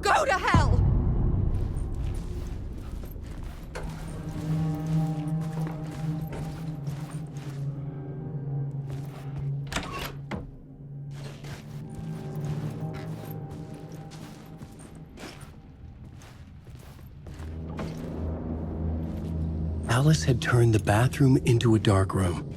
Go to hell! Alice had turned the bathroom into a dark room.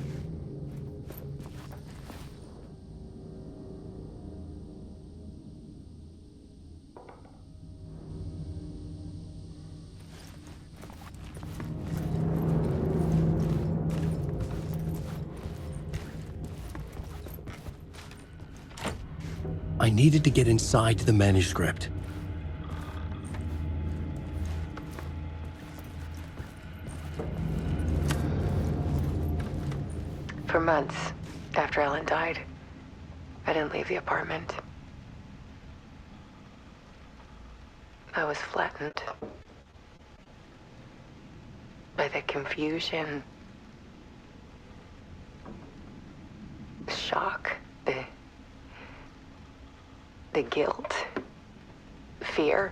I needed to get inside the manuscript. For months after Alan died, I didn't leave the apartment. I was flattened by the confusion, the shock, the guilt, fear.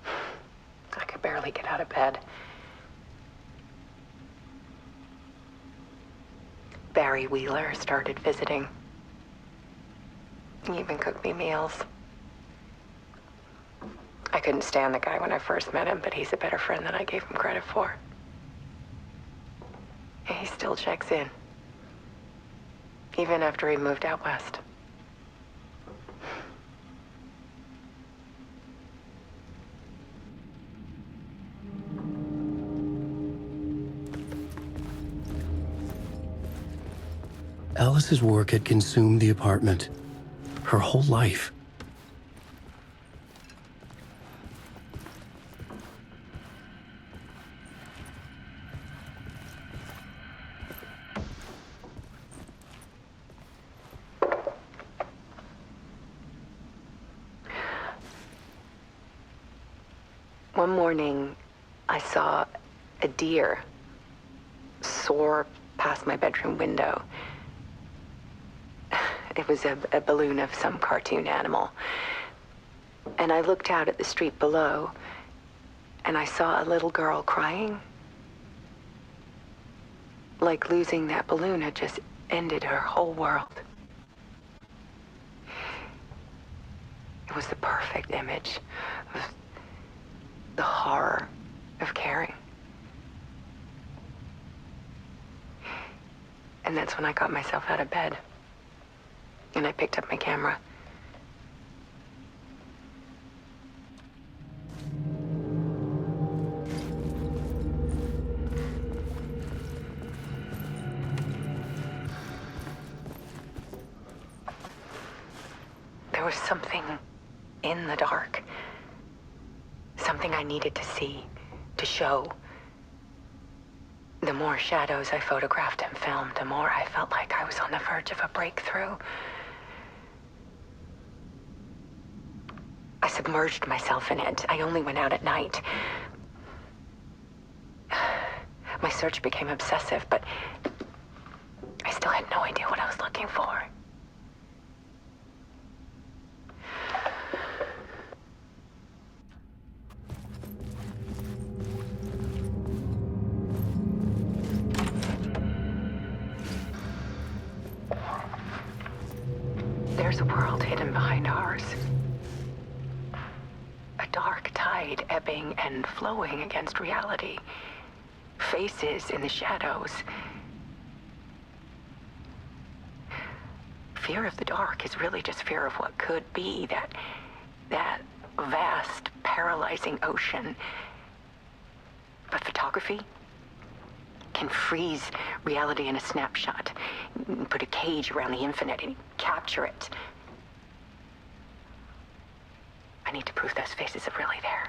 I could barely get out of bed. Barry Wheeler started visiting. He even cooked me meals. I couldn't stand the guy when I first met him, but he's a better friend than I gave him credit for. And he still checks in, even after he moved out west. Alice's work had consumed the apartment, her whole life. One morning, I saw a deer soar past my bedroom window. It was a balloon of some cartoon animal. And I looked out at the street below, and I saw a little girl crying. Like losing that balloon had just ended her whole world. It was the perfect image of the horror of caring. And that's when I got myself out of bed. And I picked up my camera. There was something in the dark. Something I needed to see, to show. The more shadows I photographed and filmed, the more I felt like I was on the verge of a breakthrough. I submerged myself in it. I only went out at night. My search became obsessive, but I still had no idea what I was looking for. There's There's a world hidden behind ours. A dark tide ebbing and flowing against reality. Faces in the shadows. Fear of the dark is really just fear of what could be, that vast, paralyzing ocean. But photography can freeze reality in a snapshot, put a cage around the infinite and capture it. I need to prove those faces are really there.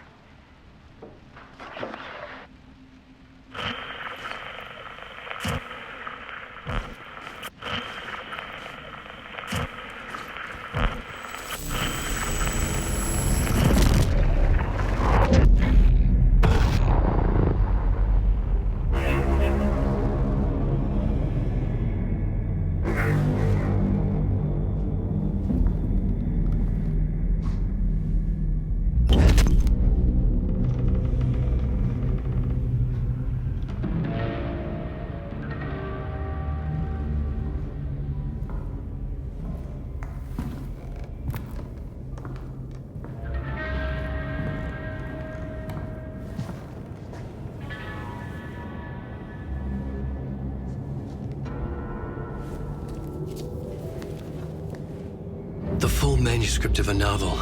The full manuscript of a novel.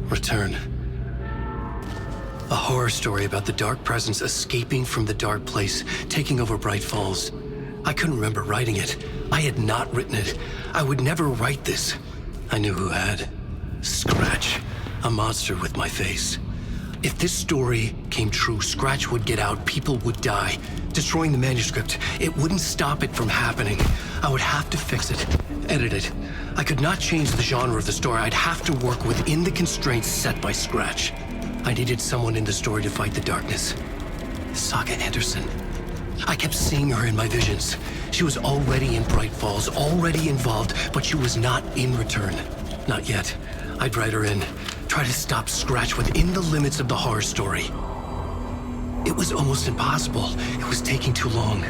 Return. A horror story about the dark presence escaping from the dark place, taking over Bright Falls. I couldn't remember writing it. I had not written it. I would never write this. I knew who had. Scratch. A monster with my face. If this story came true, Scratch would get out, people would die. Destroying the manuscript, it wouldn't stop it from happening. I would have to fix it, edit it. I could not change the genre of the story. I'd have to work within the constraints set by Scratch. I needed someone in the story to fight the darkness. Saga Anderson. I kept seeing her in my visions. She was already in Bright Falls, already involved, but she was not in Return. Not yet. I'd write her in. Try to stop Scratch within the limits of the horror story. It was almost impossible. It was taking too long.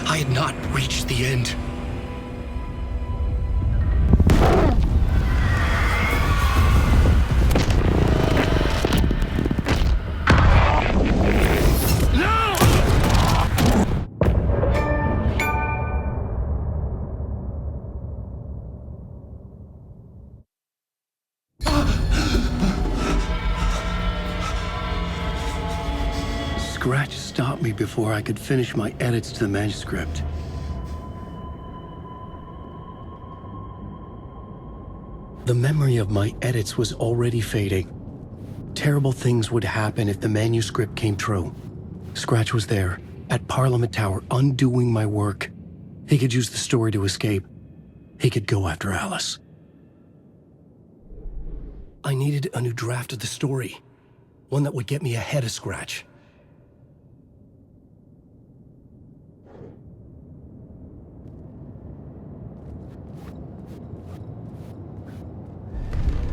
I had not reached the end. Scratch stopped me before I could finish my edits to the manuscript. The memory of my edits was already fading. Terrible things would happen if the manuscript came true. Scratch was there, at Parliament Tower, undoing my work. He could use the story to escape. He could go after Alice. I needed a new draft of the story. One that would get me ahead of Scratch.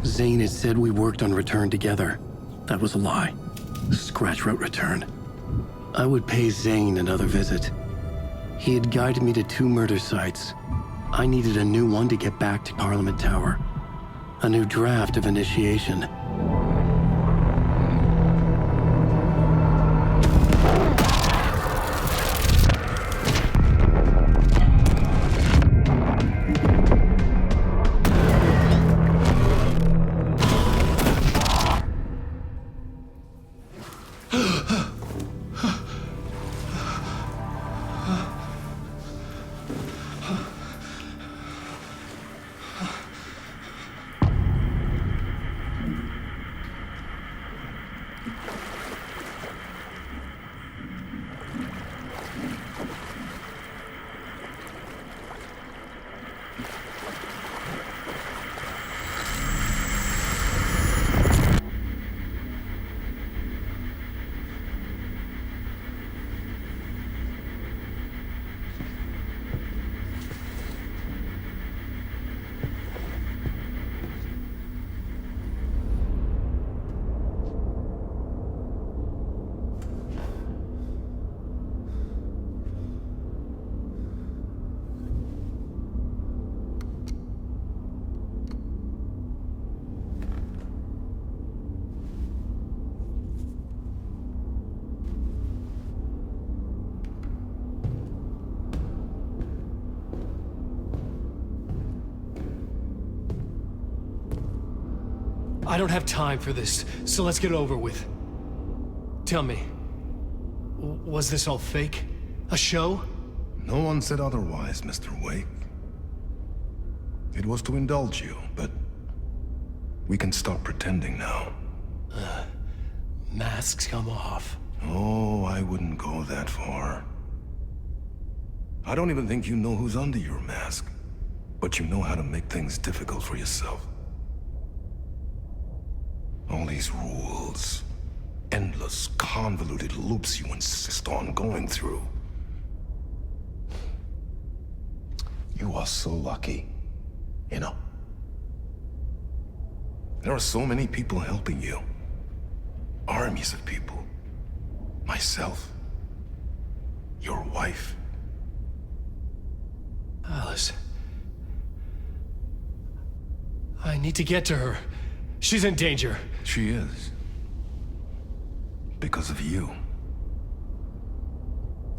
Zane had said we worked on Return together. That was a lie. Scratch wrote Return. I would pay Zane another visit. He had guided me to 2 murder sites. I needed a new one to get back to Parliament Tower. A new draft of Initiation. I don't have time for this, so let's get over with. Tell me, was this all fake? A show? No one said otherwise, Mr. Wake. It was to indulge you, but we can stop pretending now. Masks come off. Oh, I wouldn't go that far. I don't even think you know who's under your mask, but you know how to make things difficult for yourself. All these rules, endless, convoluted loops you insist on going through. You are so lucky, you know. There are so many people helping you. Armies of people. Myself. Your wife. Alice. I need to get to her. She's in danger. She is. Because of you.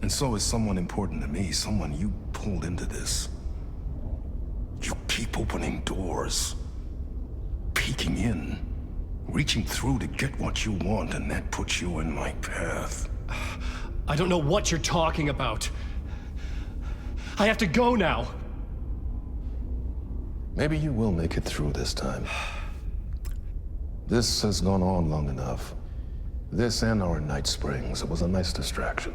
And so is someone important to me, someone you pulled into this. You keep opening doors. Peeking in. Reaching through to get what you want, and that puts you in my path. I don't know what you're talking about. I have to go now. Maybe you will make it through this time. This has gone on long enough. This and our Night Springs. It was a nice distraction.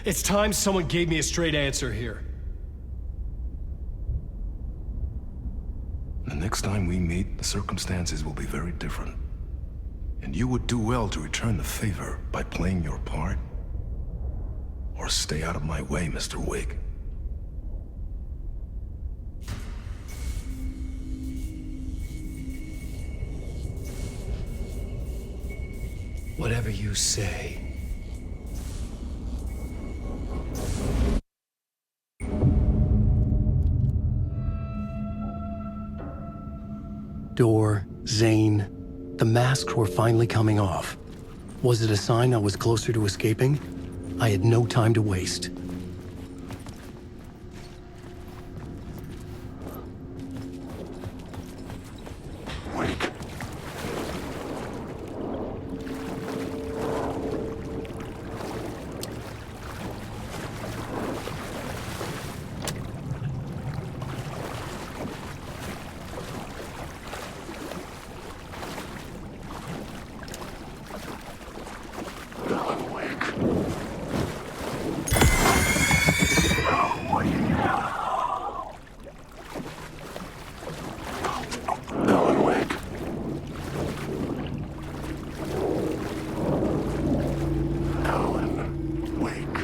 It's time someone gave me a straight answer here. The next time we meet, the circumstances will be very different. And you would do well to return the favor by playing your part. Or stay out of my way, Mr. Wake. Whatever you say. Door, Zane, the masks were finally coming off. Was it a sign I was closer to escaping? I had no time to waste. Wake. Alan Wake. Alan Wake. Alan Wake.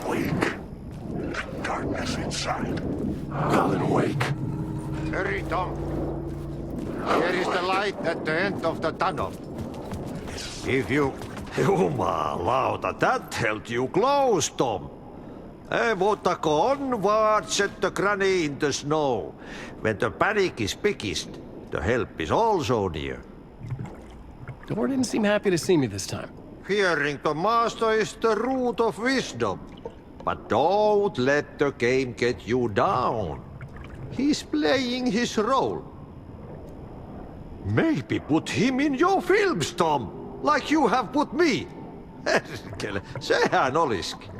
Wake. Darkness inside. Alan Wake. Hurry, Tom. Here is the light at the end of the tunnel. If you... Jumalauta, that held you close, Tom. Mutta go onward, set the granny in the snow. When the panic is biggest, the help is also near. Door didn't seem happy to see me this time. Fearing the master is the root of wisdom. But don't let the game get you down. He's playing his role. Maybe put him in your films, Tom, like you have put me. Herkele, sehän olisikin.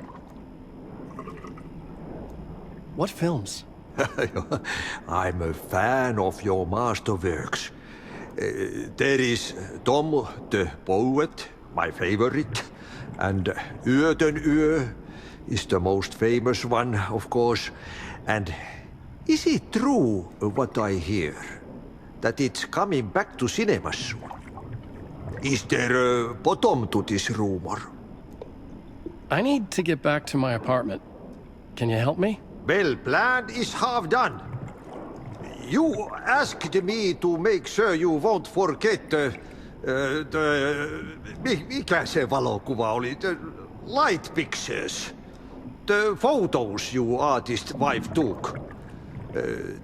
What films? I'm a fan of your masterworks. There is Tom the Poet, my favorite, and Yöden Yö is the most famous one, of course. And is it true what I hear, that it's coming back to cinemas soon? Is there a bottom to this rumor? I need to get back to my apartment. Can you help me? Well, plan is half done. You asked me to make sure you won't forget mikä se valokuva oli? The light pictures. The photos your artist wife took.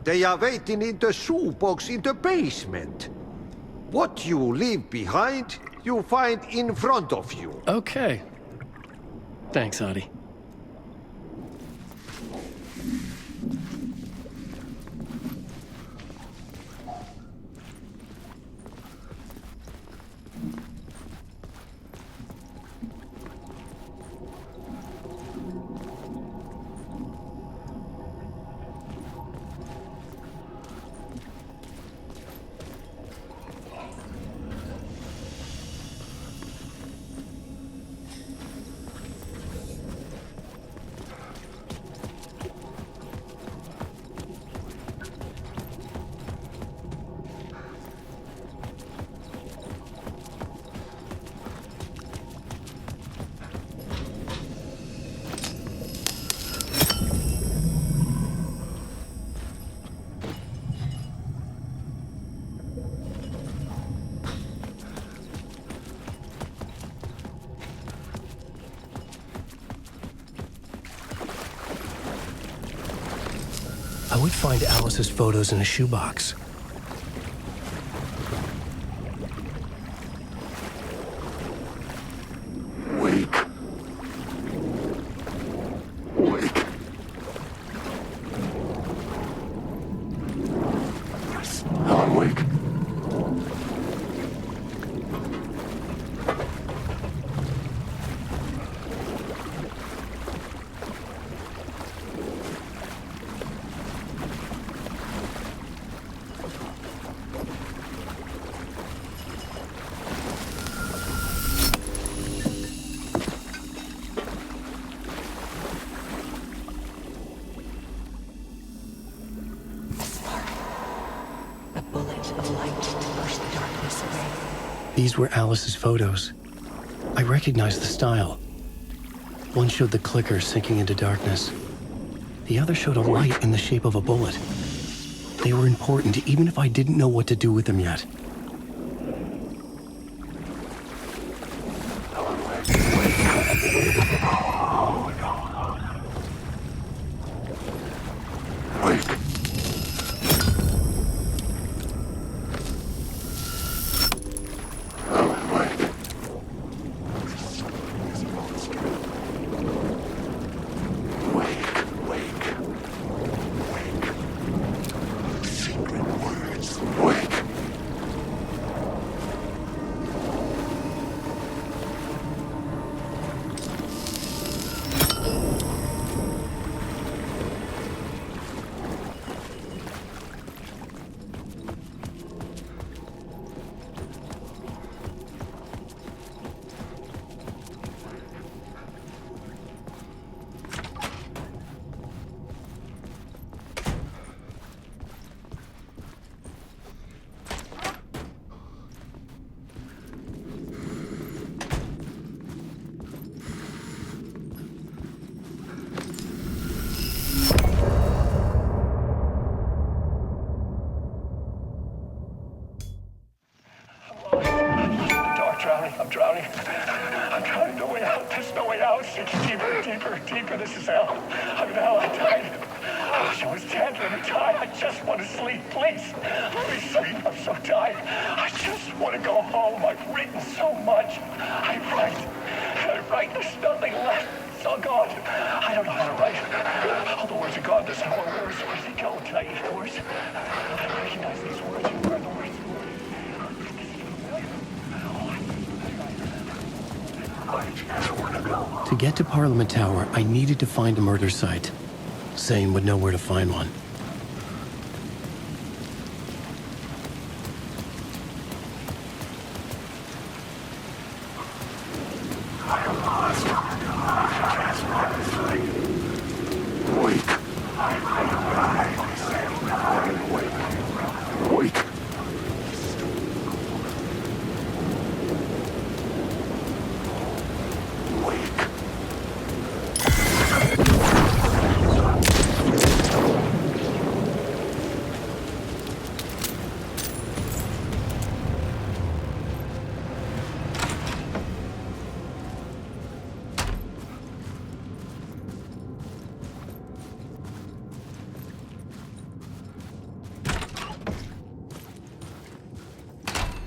They are waiting in the shoebox in the basement. What you leave behind, you find in front of you. Okay. Thanks, Adi. I would find Alice's photos in a shoebox. Wake. Wake. Yes, Alan, wake. These were Alice's photos. I recognized the style. One showed the clicker sinking into darkness. The other showed a light in the shape of a bullet. They were important, even if I didn't know what to do with them yet. Wake. I'm drowning. I'm drowning. No way out. There's no way out. It's deeper, deeper, deeper. This is hell. I'm in hell. I died. I wish I was dead. Let me die. I just want to sleep. Please. Let me sleep. I'm so tired. I just want to go home. I've written so much. I write. There's nothing left. It's all gone. I don't know how to write. All the words are gone. There's no more words. Where did they go? Did I eat the words? I don't recognize these words. Where are the words? To get to Parliament Tower, I needed to find a murder site. Zane would know where to find one.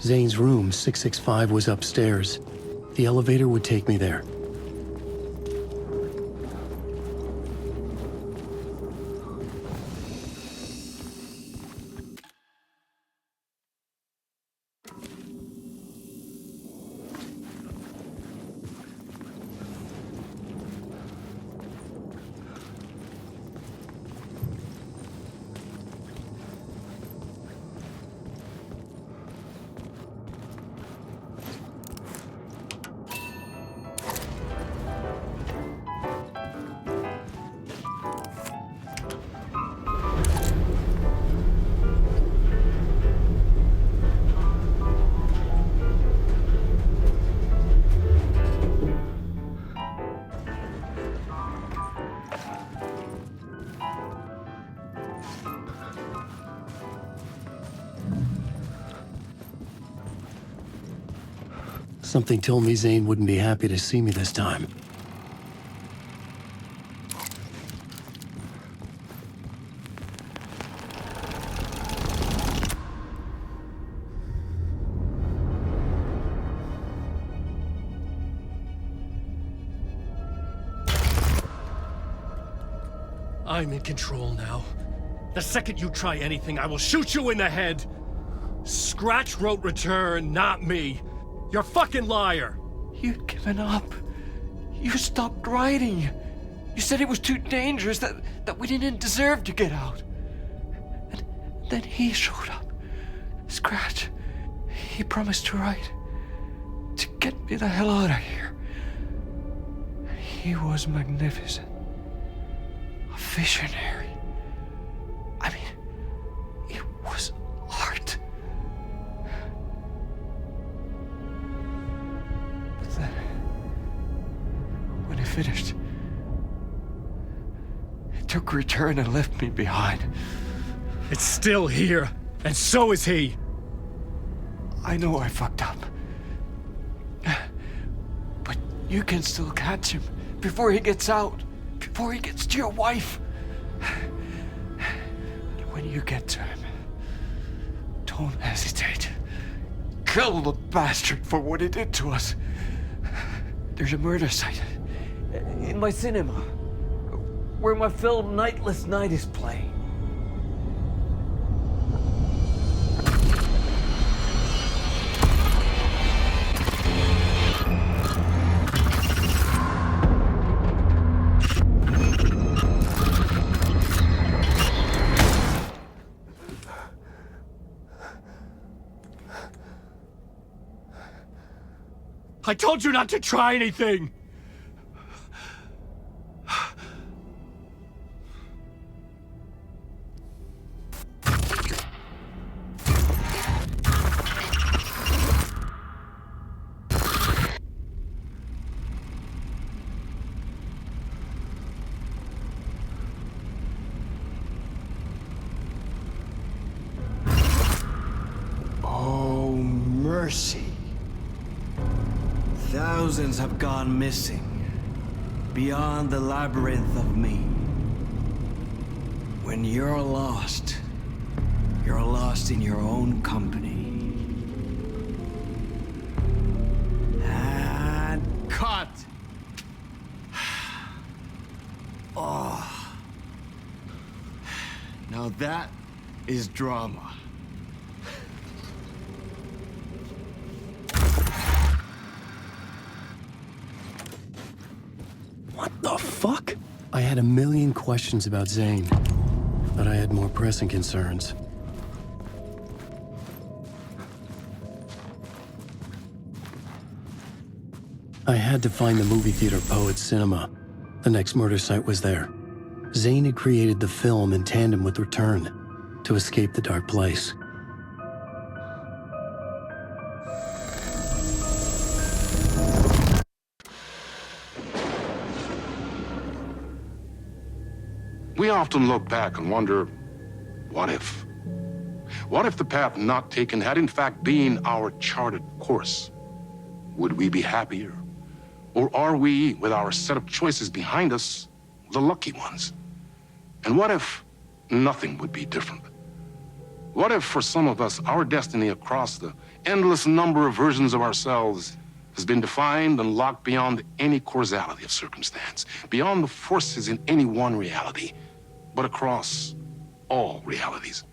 Zane's room, 665, was upstairs. The elevator would take me there. Something told me Zane wouldn't be happy to see me this time. I'm in control now. The second you try anything, I will shoot you in the head. Scratch wrote return, not me. You're a fucking liar. You'd given up. You stopped writing. You said it was too dangerous, that we didn't deserve to get out. And then he showed up. Scratch. He promised to write. To get me the hell out of here. He was magnificent. A visionary. I mean, it was art. But then, when he finished, he took a return and left me behind. It's still here, and so is he. I know I fucked up. But you can still catch him before he gets out, before he gets to your wife. And when you get to him, don't hesitate. Kill the bastard for what he did to us. There's a murder site in my cinema where my film Nightless Night is playing. I told you not to try anything! Oh, mercy. Thousands have gone missing, beyond the labyrinth of me. When you're lost in your own company. And cut! Oh. Now that is drama. What the fuck? I had a million questions about Zane, but I had more pressing concerns. I had to find the movie theater Poet's Cinema. The next murder site was there. Zane had created the film in tandem with Return to escape the dark place. We often look back and wonder, what if? What if the path not taken had in fact been our charted course? Would we be happier? Or are we, with our set of choices behind us, the lucky ones? And what if nothing would be different? What if, for some of us, our destiny across the endless number of versions of ourselves has been defined and locked beyond any causality of circumstance, beyond the forces in any one reality, but across all realities?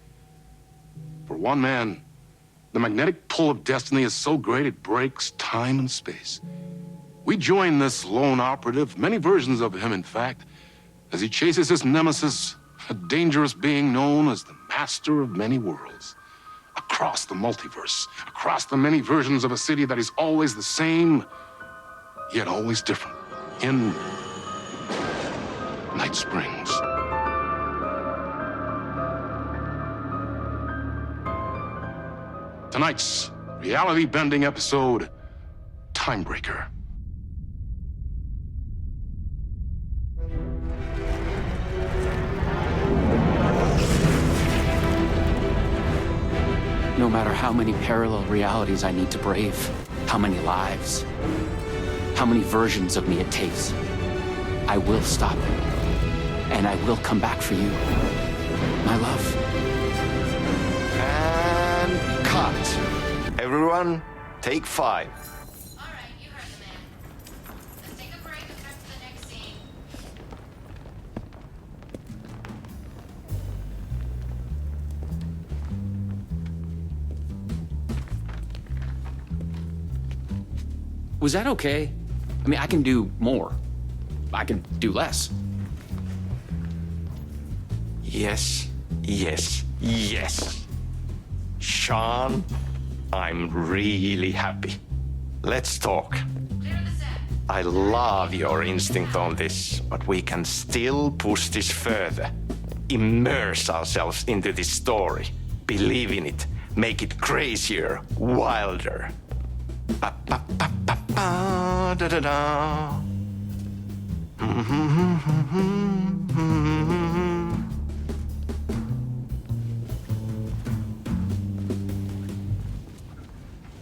For one man, the magnetic pull of destiny is so great it breaks time and space. We join this lone operative, many versions of him, in fact, as he chases his nemesis, a dangerous being known as the master of many worlds. Across the multiverse, across the many versions of a city that is always the same, yet always different. In Night Springs. Tonight's reality-bending episode, Timebreaker. No matter how many parallel realities I need to brave, how many lives, how many versions of me it takes, I will stop it. And I will come back for you, my love. And cut. Everyone, take 5. All right, you heard the man. Let's take a break and cut to the next scene. Was that okay? I mean, I can do more. I can do less. Yes, yes, yes. Sean, I'm really happy. Let's talk. I love your instinct on this, but we can still push this further. Immerse ourselves into this story. Believe in it. Make it crazier, wilder. Ba ba ba ba ba da da da.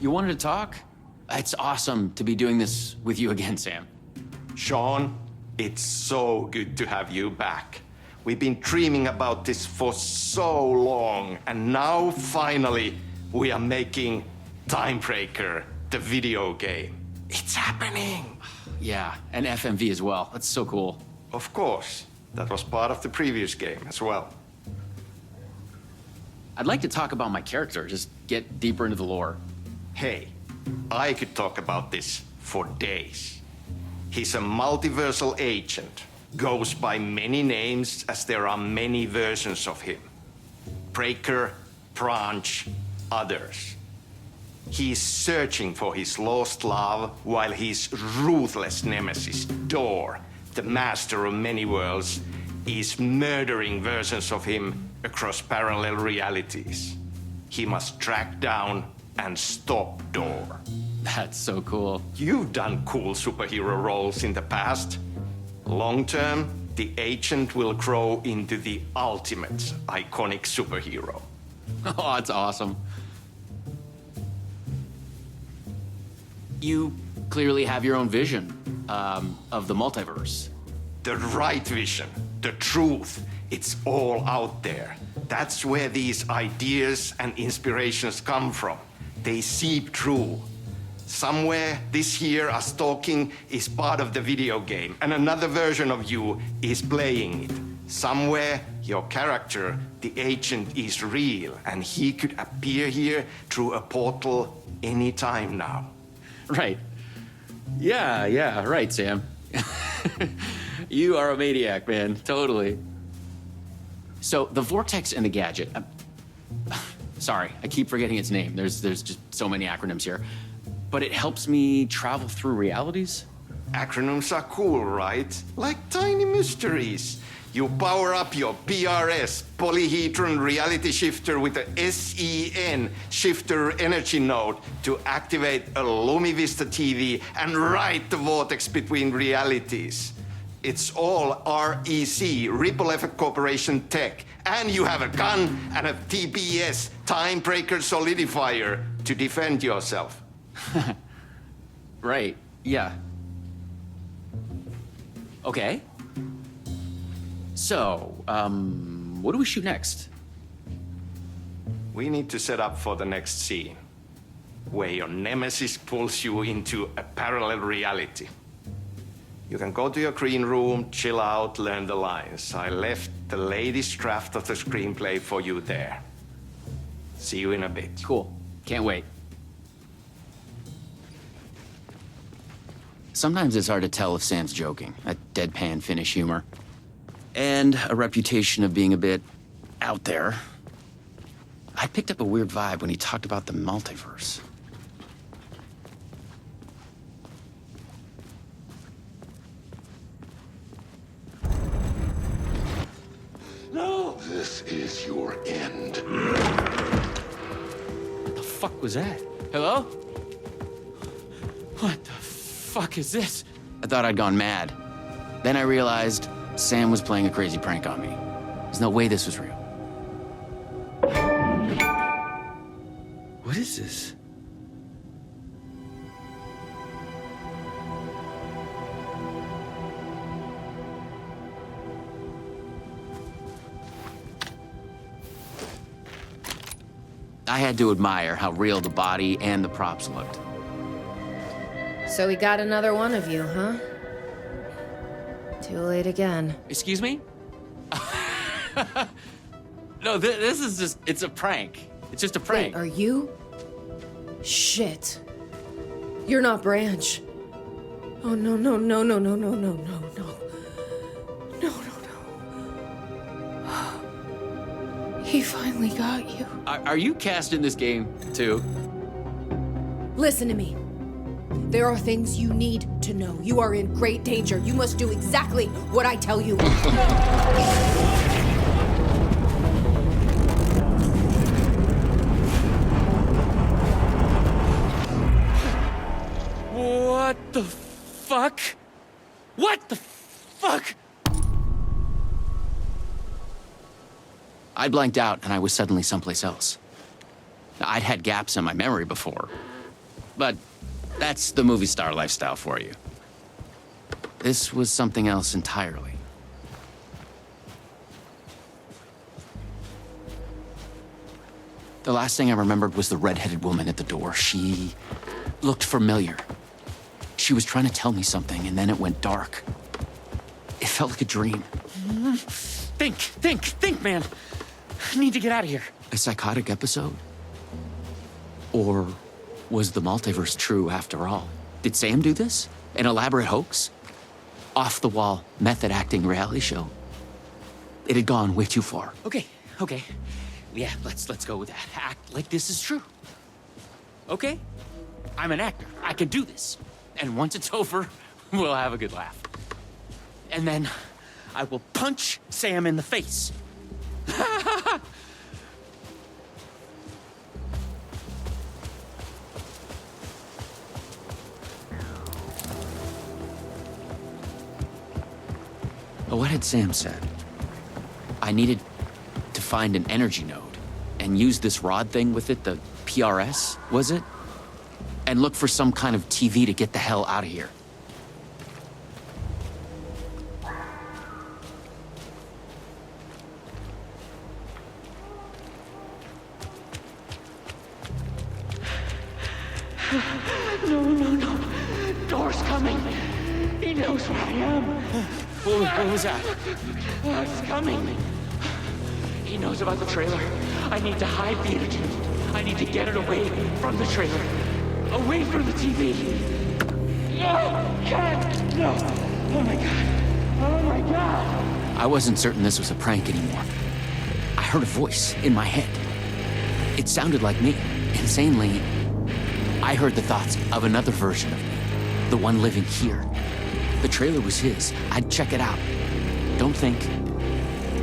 You wanted to talk? It's awesome to be doing this with you again, Sam. Sean, it's so good to have you back. We've been dreaming about this for so long, and now finally we are making Timebreaker, the video game. It's happening. Yeah, and FMV as well. That's so cool. Of course. That was part of the previous game as well. I'd like to talk about my character, just get deeper into the lore. Hey, I could talk about this for days. He's a multiversal agent, goes by many names as there are many versions of him. Breaker, Branch, others. He's searching for his lost love while his ruthless nemesis, Door, the master of many worlds, is murdering versions of him across parallel realities. He must track down and stop Door. That's so cool. You've done cool superhero roles in the past. Long term, the agent will grow into the ultimate iconic superhero. Oh, that's awesome. You clearly have your own vision of the multiverse. The right vision, the truth, it's all out there. That's where these ideas and inspirations come from. They seep through. Somewhere this here, us talking, is part of the video game, and another version of you is playing it. Somewhere, your character, the agent, is real, and he could appear here through a portal anytime now. Right. Yeah, right, Sam. You are a maniac, man. Totally. So, the Vortex and the Gadget. Sorry, I keep forgetting its name. There's just so many acronyms here. But it helps me travel through realities? Acronyms are cool, right? Like tiny mysteries. You power up your PRS, polyhedron reality shifter, with a SEN shifter energy node to activate a LumiVista TV and ride the vortex between realities. It's all REC, Ripple Effect Corporation tech. And you have a gun and a TPS, Timebreaker Solidifier, to defend yourself. Right, yeah. Okay. So, what do we shoot next? We need to set up for the next scene, where your nemesis pulls you into a parallel reality. You can go to your green room, chill out, learn the lines. I left the latest draft of the screenplay for you there. See you in a bit. Cool. Can't wait. Sometimes it's hard to tell if Sam's joking. That deadpan Finnish humor. And a reputation of being a bit out there. I picked up a weird vibe when he talked about the multiverse. No! This is your end. What the fuck was that? Hello? What the fuck is this? I thought I'd gone mad. Then I realized Sam was playing a crazy prank on me. There's no way this was real. What is this? I had to admire how real the body and the props looked. So we got another one of you, huh? Too late again. Excuse me? No, this is just, it's a prank. It's just a prank. Wait, are you? Shit. You're not Branch. Oh, no, no, no, no, no, no, no, no, no. No, no, no. He finally got you. Are you cast in this game, too? Listen to me. There are things you need to know. You are in great danger. You must do exactly what I tell you. What the fuck? What the fuck? I blanked out and I was suddenly someplace else. I'd had gaps in my memory before, but that's the movie star lifestyle for you. This was something else entirely. The last thing I remembered was the red-headed woman at the door. She looked familiar. She was trying to tell me something, and then it went dark. It felt like a dream. Think, man. I need to get out of here. A psychotic episode? Or was the multiverse true after all? Did Sam do this? An elaborate hoax? Off-the-wall, method-acting reality show? It had gone way too far. Okay. Yeah, let's go with that. Act like this is true. Okay? I'm an actor. I can do this. And once it's over, we'll have a good laugh. And then I will punch Sam in the face. What had Sam said? I needed to find an energy node and use this rod thing with it, the PRS, was it? And look for some kind of TV to get the hell out of here. No. Door's coming. He knows where I am. What was that? It's coming. He knows about the trailer. I need to hide the energy. I need to get it away from the trailer. Away from the TV. No! Cat! No! Oh my god. Oh my god. I wasn't certain this was a prank anymore. I heard a voice in my head. It sounded like me. Insanely, I heard the thoughts of another version of me. The one living here. The trailer was his. I'd check it out. Don't think,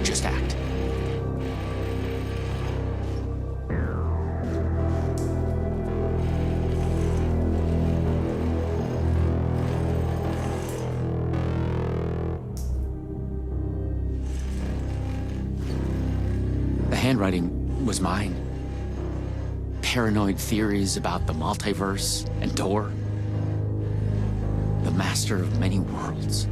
just act. The handwriting was mine. Paranoid theories about the multiverse and Door. The master of many worlds.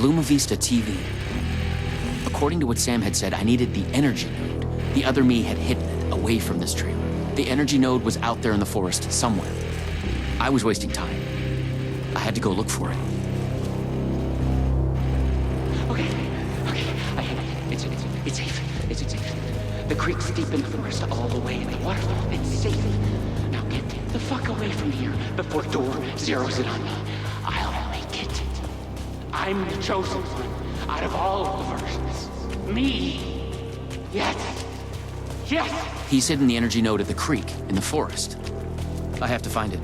Luma Vista TV. According to what Sam had said, I needed the energy node. The other me had hidden it away from this trailer. The energy node was out there in the forest somewhere. I was wasting time. I had to go look for it. Okay, I hit it. It's safe. It's safe. The creek's deep in the forest, all the way in the waterfall. It's safe. Now get the fuck away from here before Door zeroes in on me. I'll make it. I'm the chosen one out of all of the versions. Me. Yes. He's hidden the energy node at the creek in the forest. I have to find it.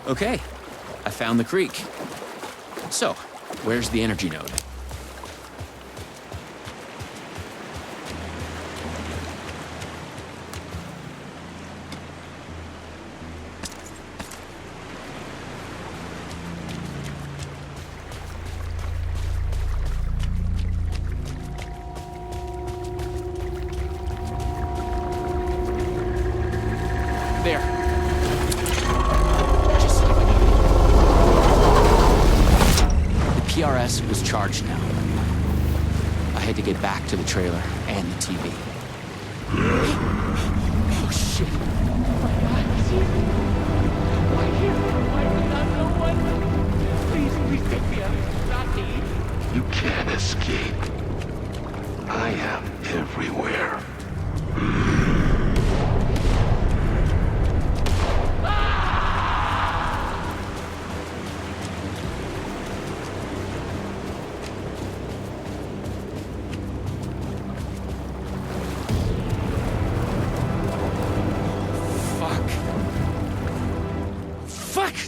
Okay, I found the creek. So, where's the energy node? There. PRS was charged now. I had to get back to the trailer and the TV. Oh, shit. Oh, my God, he's here. Why here? Why did not no one? Please take me out. It's not me. You can't escape. I am everywhere.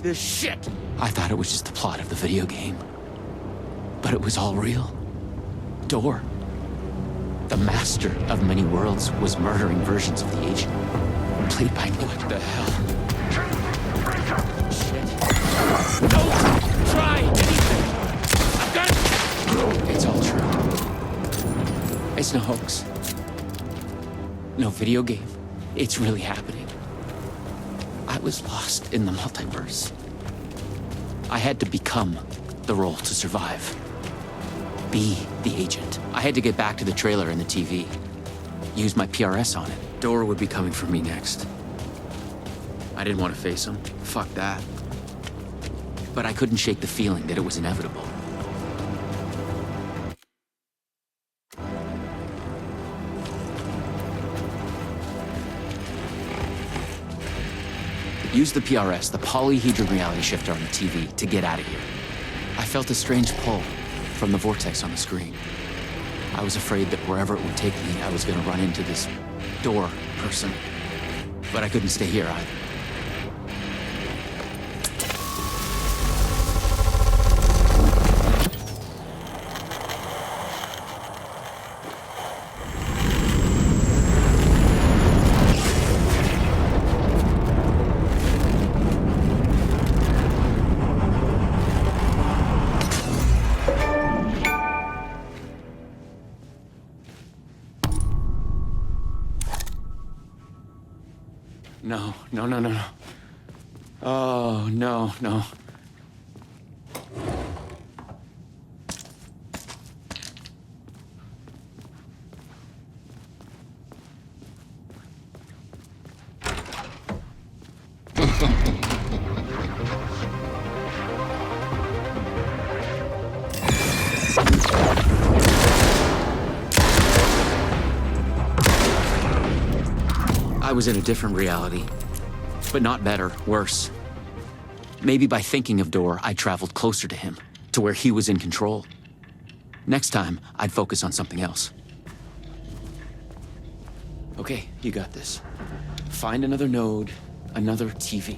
This shit! I thought it was just the plot of the video game. But it was all real. Door, the master of many worlds, was murdering versions of the agent. Played by me. What the hell? Shit. Don't try anything! I've got it! It's all true. It's no hoax. No video game. It's really happening. I was lost in the multiverse. I had to become the role to survive. Be the agent. I had to get back to the trailer and the TV. Use my PRS on it. Dora would be coming for me next. I didn't want to face him. Fuck that. But I couldn't shake the feeling that it was inevitable. Use the PRS, the polyhedron reality shifter on the TV, to get out of here. I felt a strange pull from the vortex on the screen. I was afraid that wherever it would take me, I was going to run into this Door person. But I couldn't stay here either. No. Oh, no. I was in a different reality, but not better, worse. Maybe by thinking of Door, I traveled closer to him, to where he was in control. Next time, I'd focus on something else. Okay, you got this. Find another node, another TV.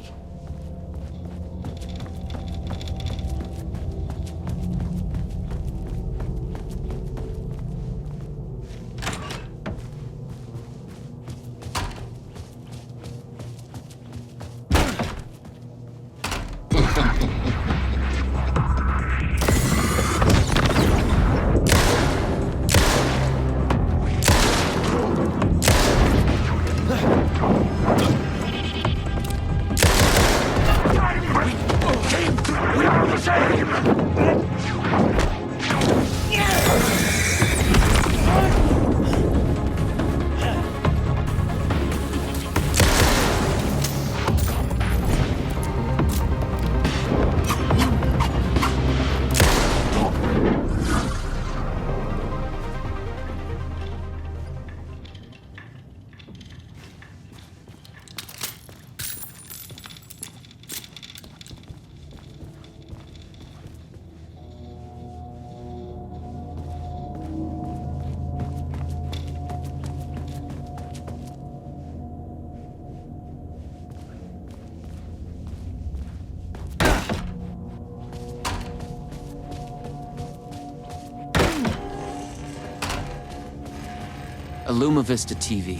A Luma Vista TV.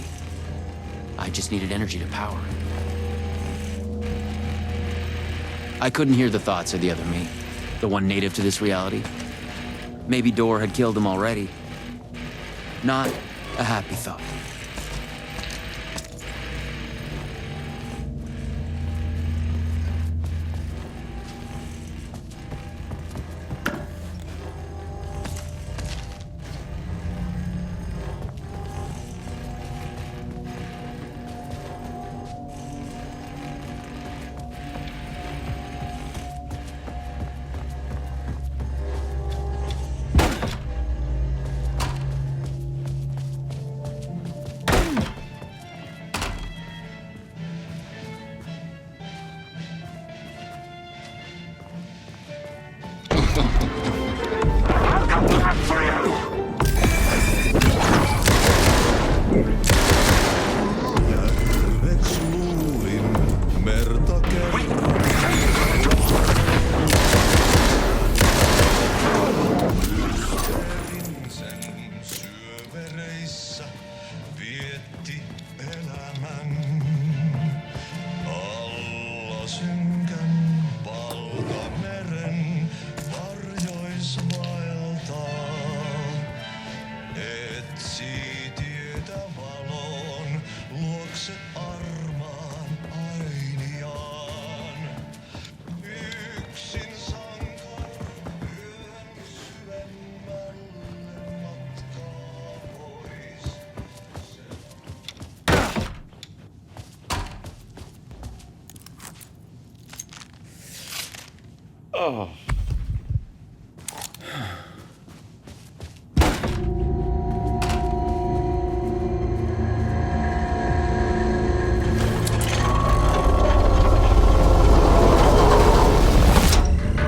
I just needed energy to power it. I couldn't hear the thoughts of the other me, the one native to this reality. Maybe Door had killed him already. Not a happy thought. Oh.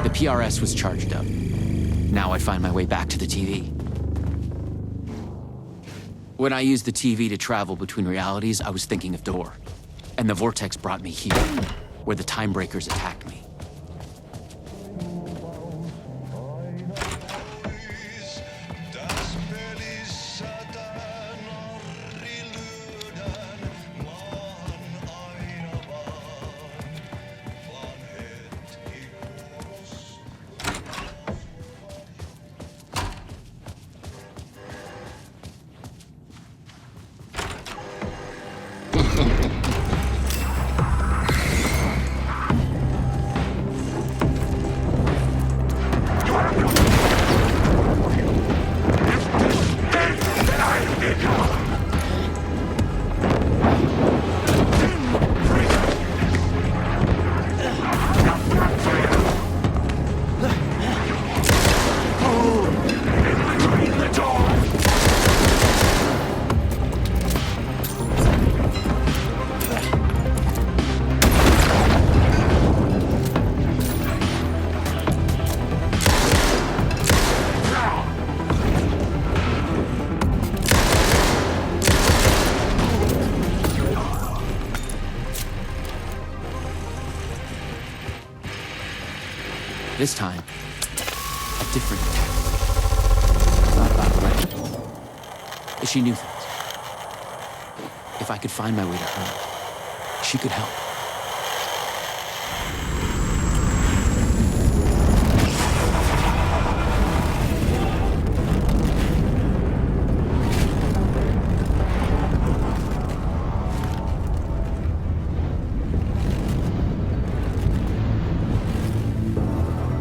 The PRS was charged up. Now I find my way back to the TV. When I used the TV to travel between realities, I was thinking of Door. And the vortex brought me here, where the time breakers attacked me. This time, a different attack. Not about Red. She knew things. If I could find my way to her, she could help.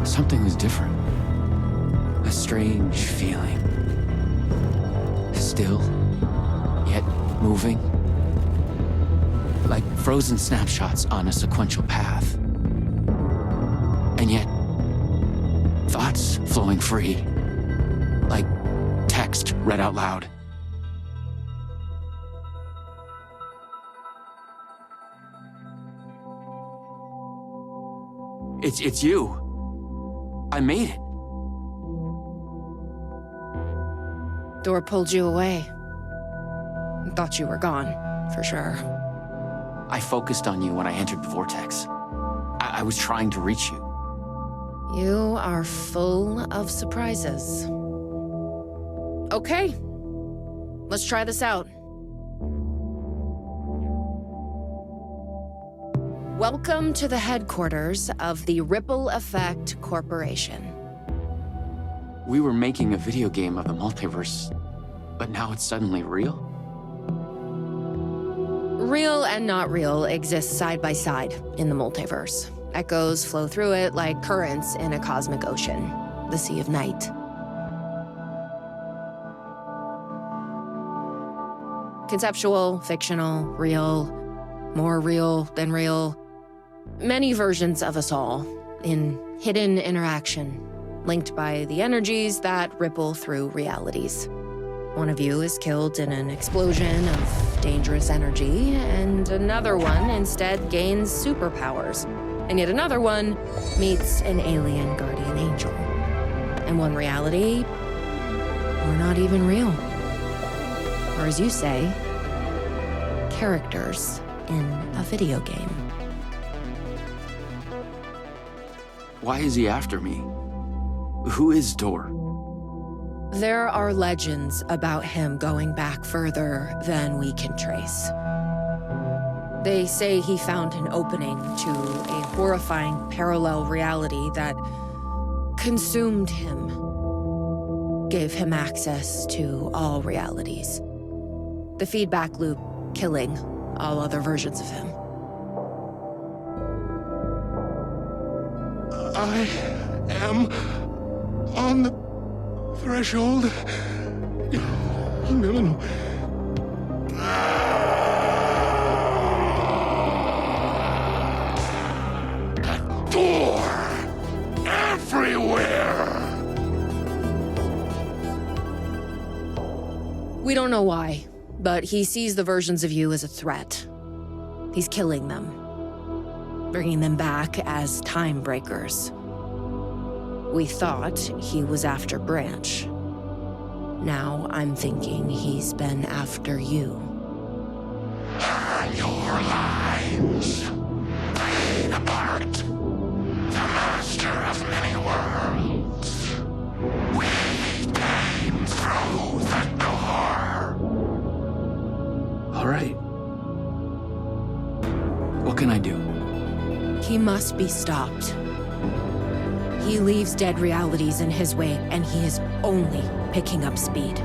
Something was different. A strange feeling. Still, yet moving. Like frozen snapshots on a sequential path. And yet, thoughts flowing free. Like text read out loud. It's you. I made it. Door pulled you away. Thought you were gone, for sure. I focused on you when I entered the vortex. I was trying to reach you. You are full of surprises. Okay. Let's try this out. Welcome to the headquarters of the Ripple Effect Corporation. We were making a video game of the multiverse, but now it's suddenly real? Real and not real exist side by side in the multiverse. Echoes flow through it like currents in a cosmic ocean, the Sea of Night. Conceptual, fictional, real, more real than real. Many versions of us all, in hidden interaction, linked by the energies that ripple through realities. One of you is killed in an explosion of dangerous energy, and another one instead gains superpowers. And yet another one meets an alien guardian angel. In one reality, we're not even real. Or as you say, characters in a video game. Why is he after me? Who is Dor? There are legends about him going back further than we can trace. They say he found an opening to a horrifying parallel reality that consumed him, gave him access to all realities. The feedback loop killing all other versions of him. I am on the threshold. No. A door everywhere. We don't know why, but he sees the versions of you as a threat. He's killing them, bringing them back as time breakers. We thought he was after Branch. Now I'm thinking he's been after you. Your lines played a part. The master of many worlds. We came through the door. All right. What can I do? He must be stopped. He leaves dead realities in his way, and he is only picking up speed.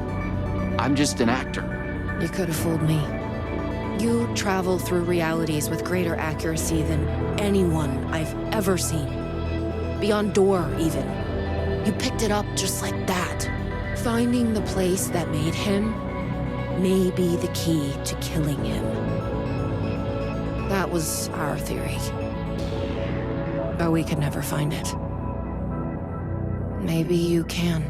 I'm just an actor. You could have fooled me. You travel through realities with greater accuracy than anyone I've ever seen. Beyond Dor, even. You picked it up just like that. Finding the place that made him may be the key to killing him. That was our theory. But we could never find it. Maybe you can.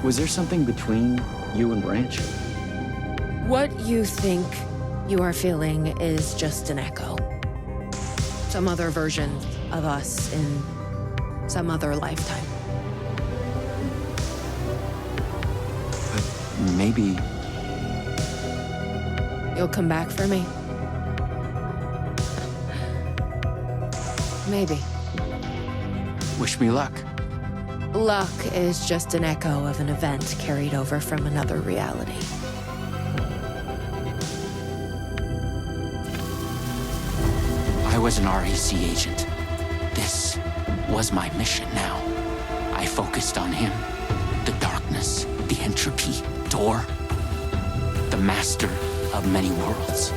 Was there something between you and Branch? What you think you are feeling is just an echo. Some other version of us in some other lifetime. But maybe... You'll come back for me? Maybe. Wish me luck. Luck is just an echo of an event carried over from another reality. I was an REC agent. This was my mission now. I focused on him. The darkness, the entropy, Dor. The master of many worlds.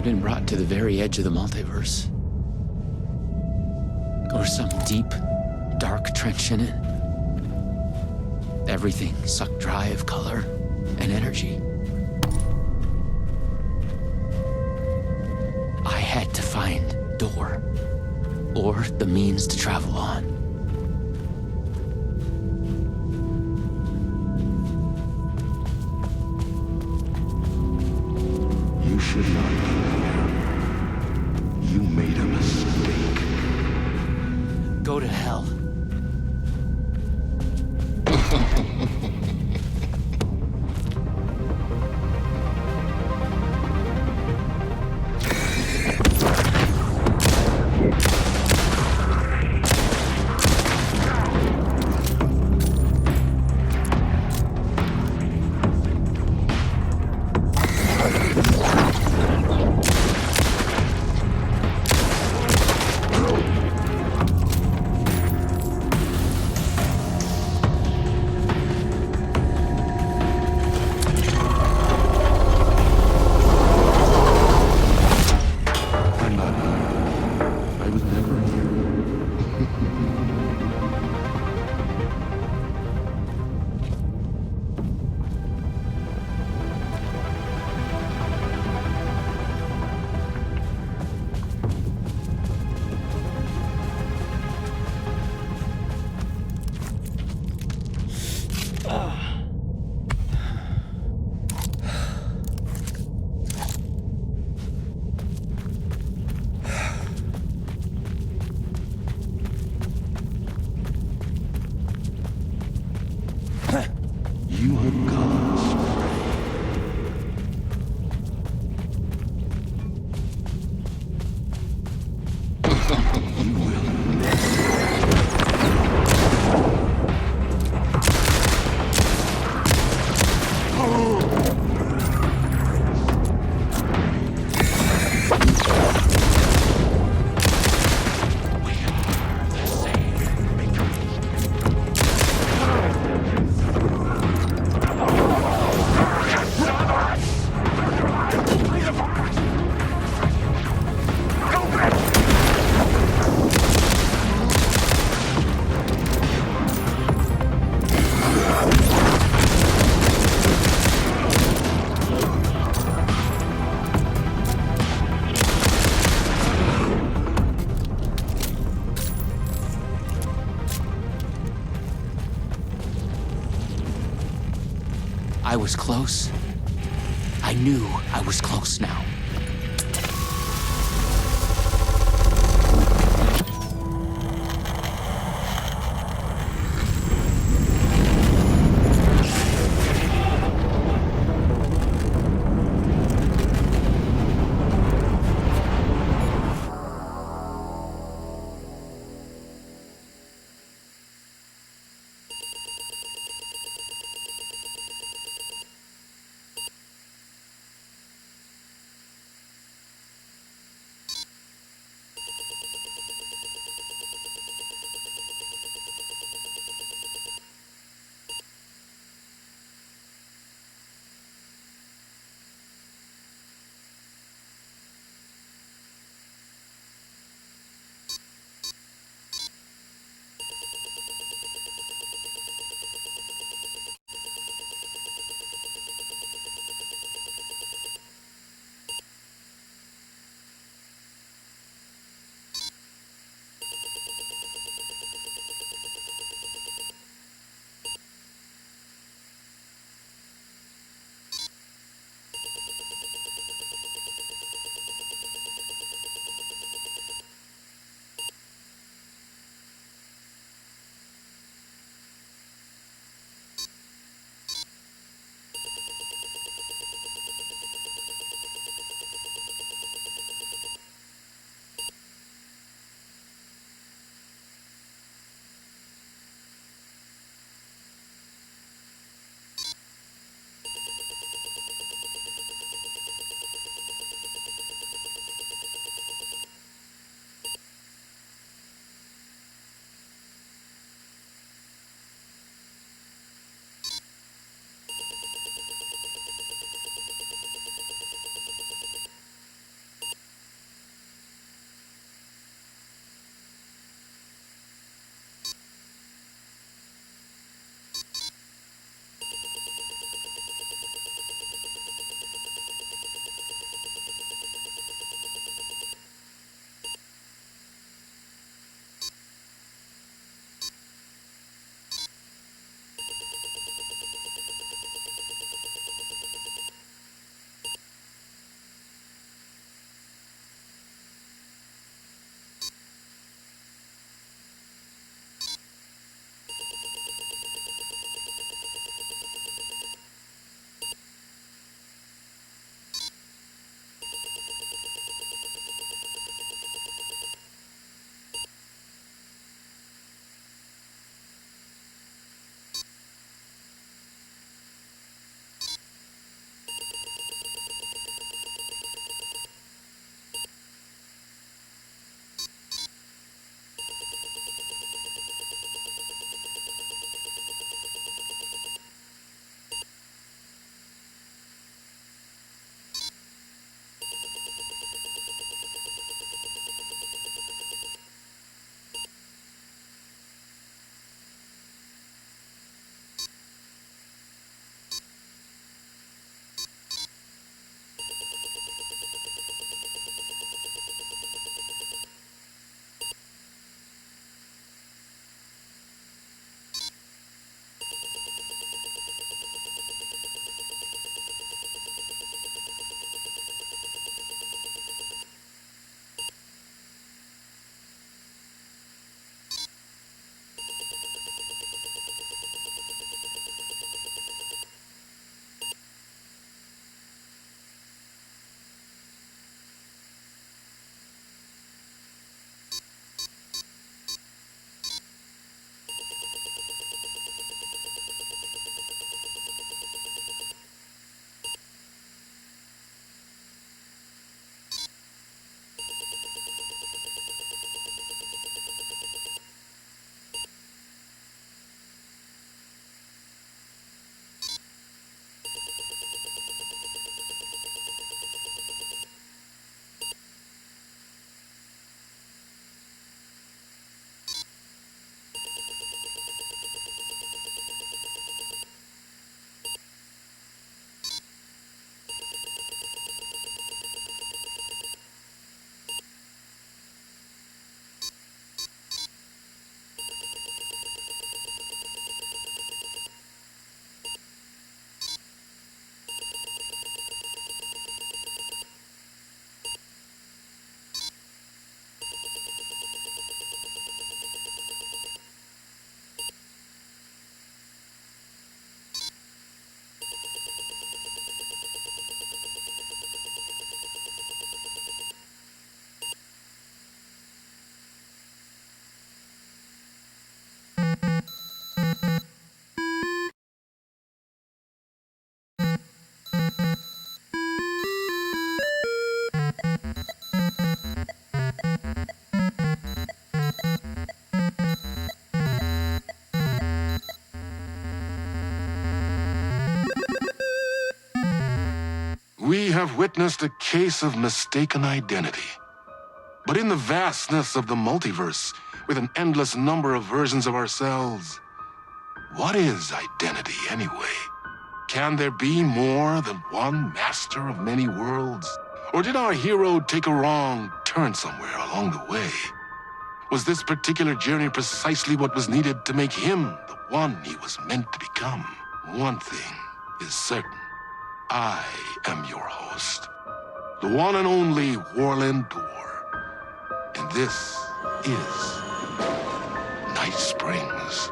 I've been brought to the very edge of the multiverse. Or some deep, dark trench in it. Everything sucked dry of color and energy. I had to find door, or the means to travel on. You should not be here. You made a mistake. Go to hell. I was never here. You have gone astray. You will never. I was close. I knew I was close now. have witnessed a case of mistaken identity. But in the vastness of the multiverse, with an endless number of versions of ourselves, what is identity anyway? Can there be more than one master of many worlds? Or did our hero take a wrong turn somewhere along the way? Was this particular journey precisely what was needed to make him the one he was meant to become? One thing is certain. I am your host, the one and only Warland Door. And this is Night Springs.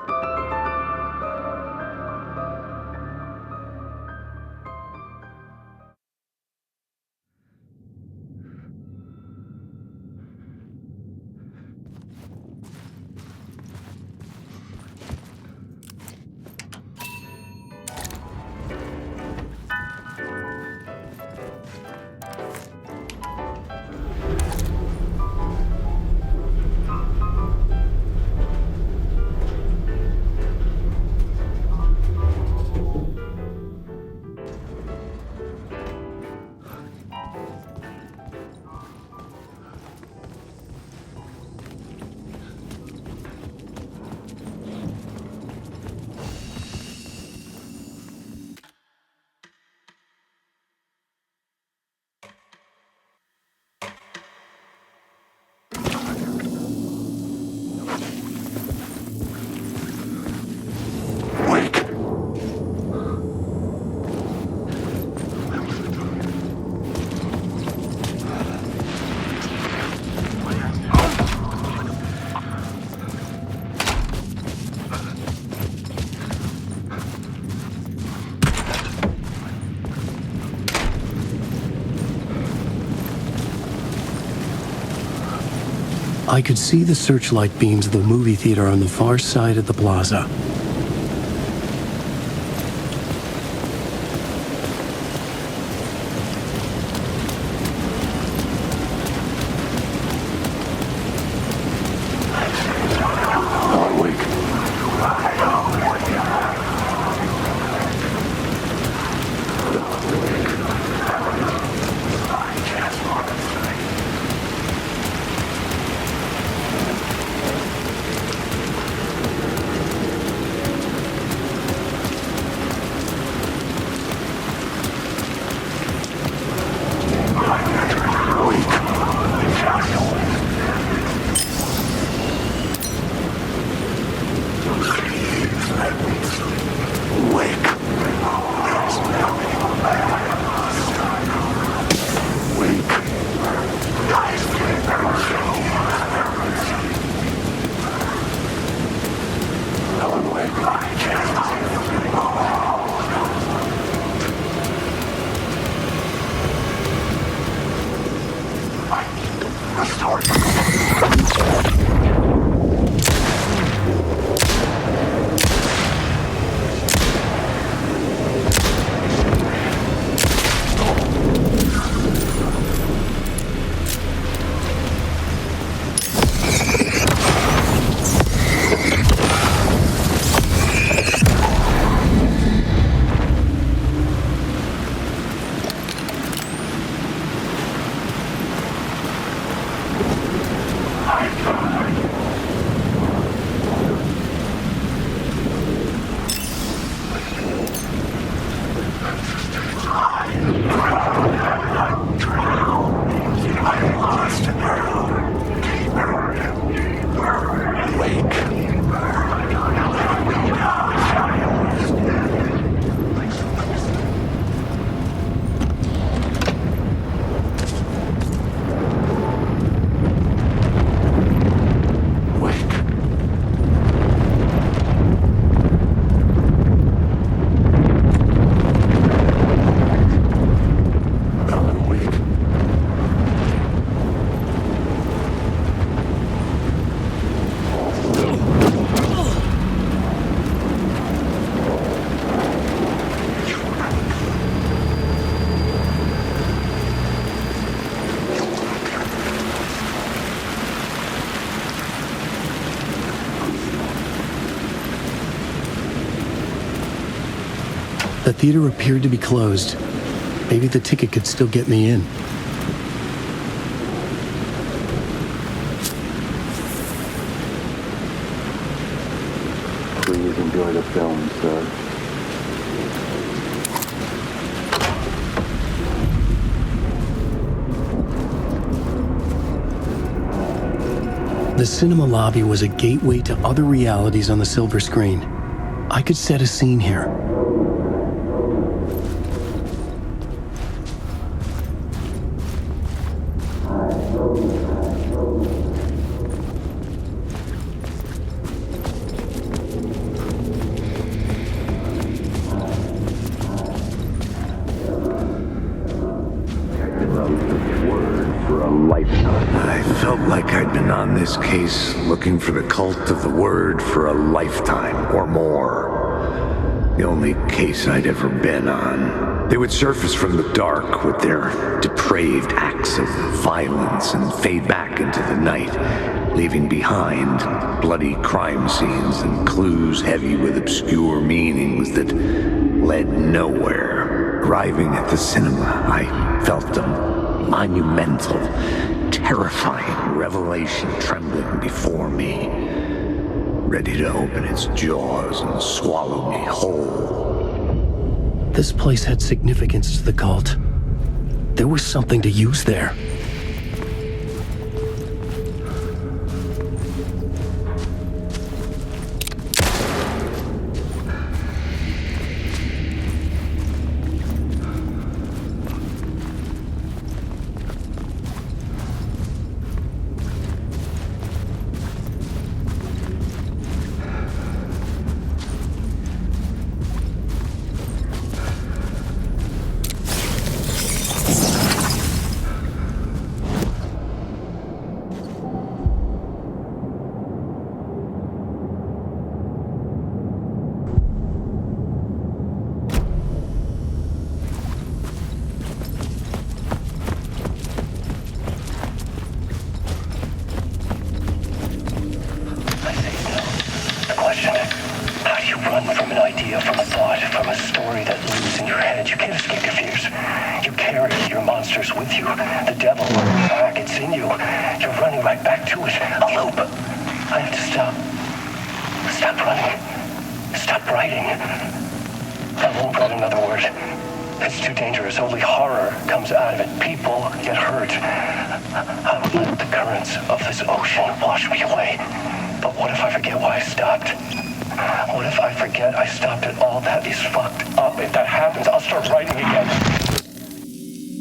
I could see the searchlight beams of the movie theater on the far side of the plaza. The theater appeared to be closed. Maybe the ticket could still get me in. Please enjoy the film, sir. The cinema lobby was a gateway to other realities on the silver screen. I could set a scene here. I felt like I'd been on this case looking for the cult of the word for a lifetime or more. The only case I'd ever been on. They would surface from the dark with their depraved acts of violence and fade back into the night, leaving behind bloody crime scenes and clues heavy with obscure meanings that led nowhere. Arriving at the cinema, I felt a monumental, terrifying revelation trembling before me, ready to open its jaws and swallow me whole. This place had significance to the cult. There was something to use there.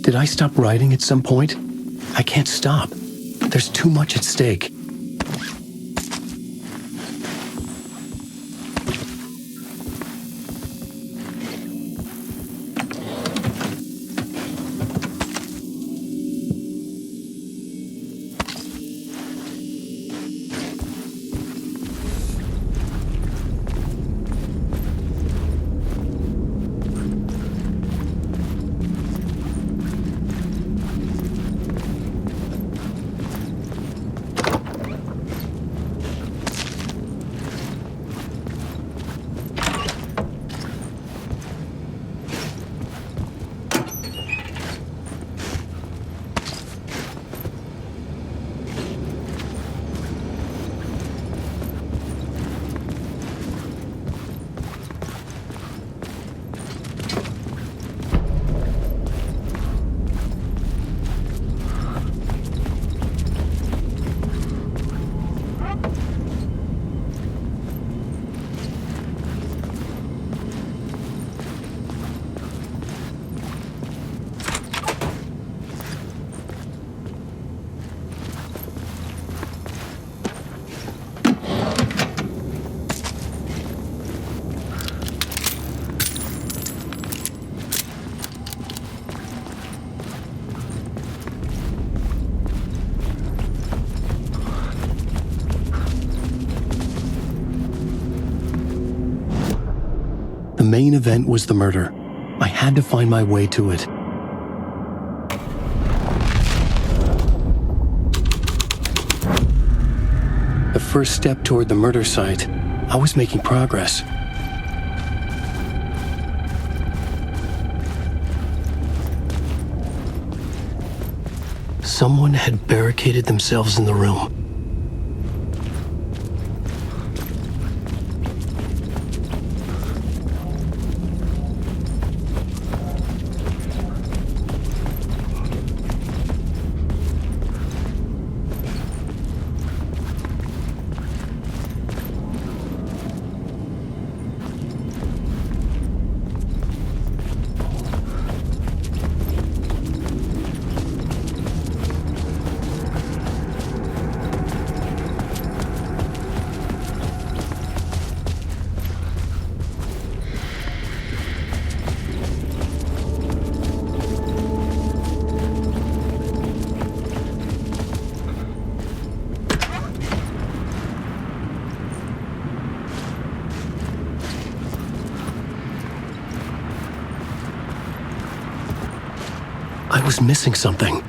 Did I stop writing at some point? I can't stop. There's too much at stake. The main event was the murder. I had to find my way to it. The first step toward the murder site. I was making progress. Someone had barricaded themselves in the room. I was missing something.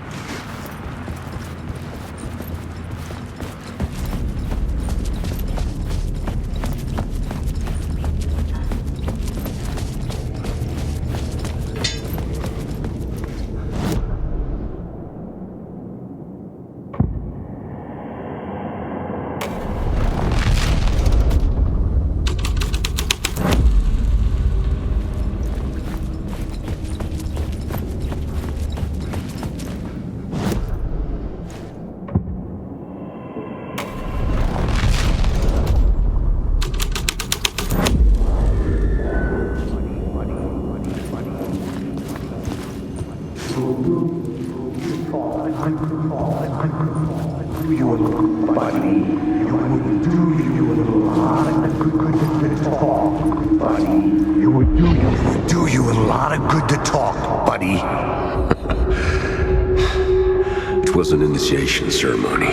It was an initiation ceremony,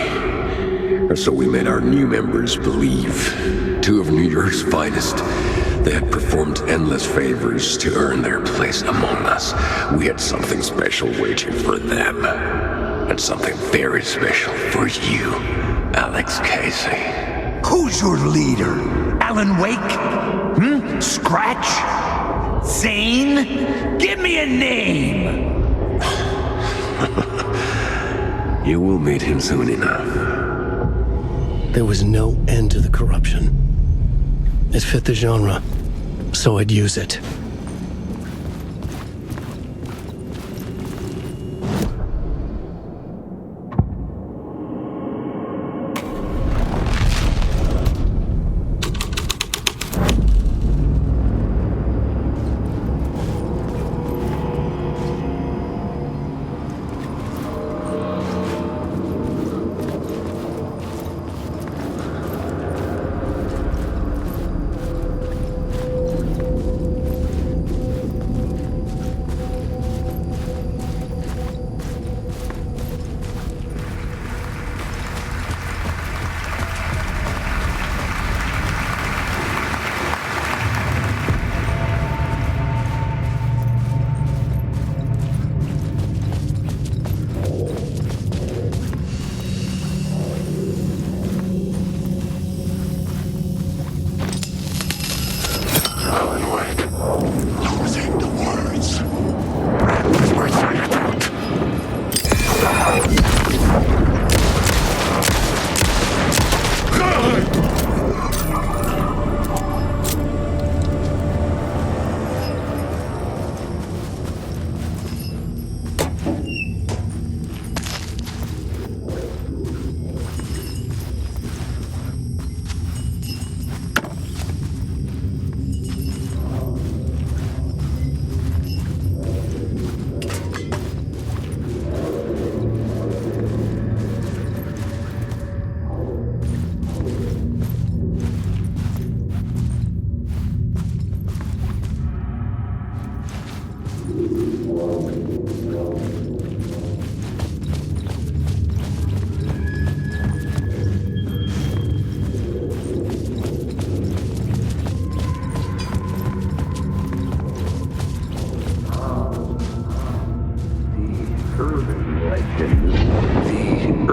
or so we made our new members believe. Two of New York's finest. They had performed endless favors to earn their place among us. We had something special waiting for them, and something very special for you, Alex Casey. Who's your leader? Alan Wake? Scratch? Zane? Give me a name! You will meet him soon enough. There was no end to the corruption. It fit the genre, so I'd use it.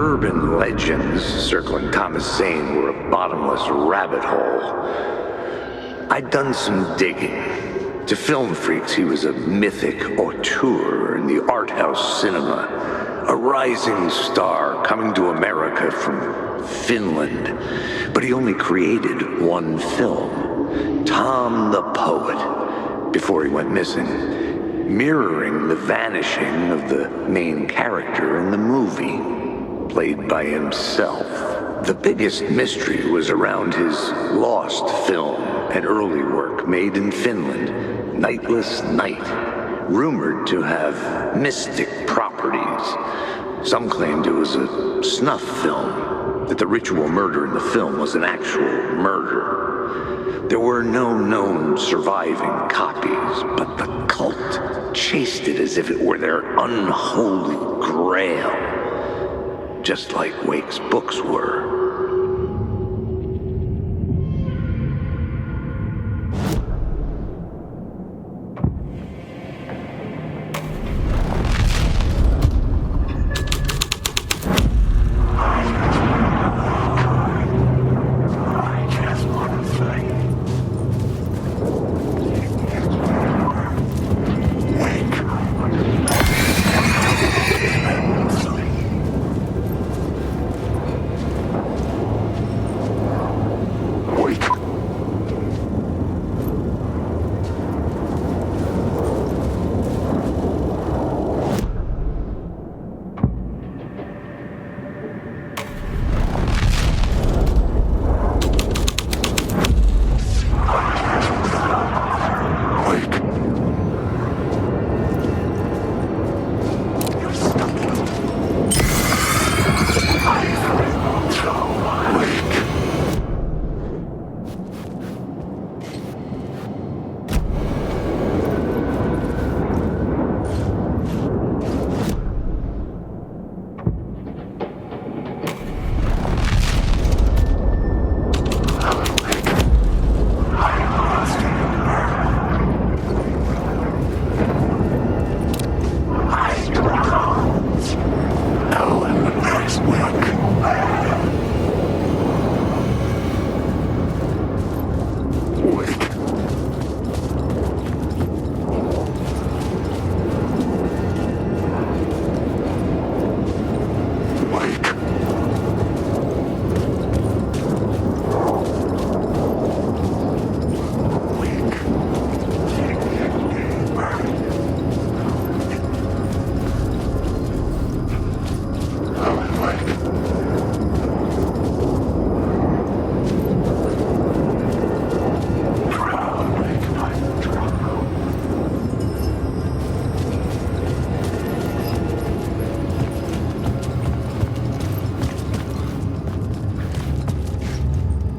Urban legends circling Thomas Zane were a bottomless rabbit hole. I'd done some digging. To film freaks, he was a mythic auteur in the art house cinema, A rising star coming to America from Finland. But he only created one film, Tom the Poet, before he went missing, mirroring the vanishing of the main character in the movie, played by himself. The biggest mystery was around his lost film, an early work made in Finland, Nightless Night, rumored to have mystic properties. Some claimed it was a snuff film, that the ritual murder in the film was an actual murder. There were no known surviving copies, but the cult chased it as if it were their unholy grail, just like Wake's books were.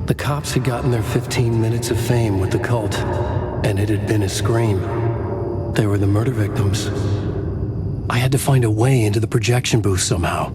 The cops had gotten their 15 minutes of fame with the cult, and it had been a scream. They were the murder victims. I had to find a way into the projection booth somehow.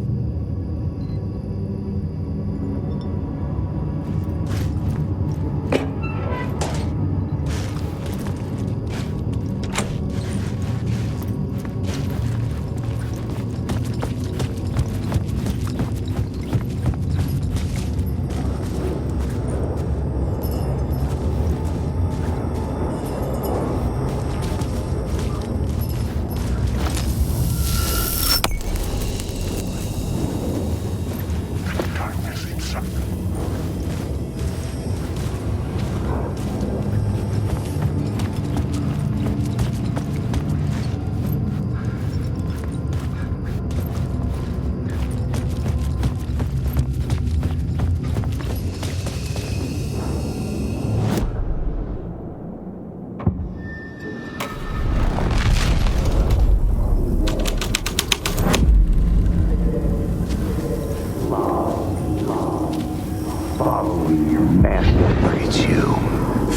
Following your master, it's you.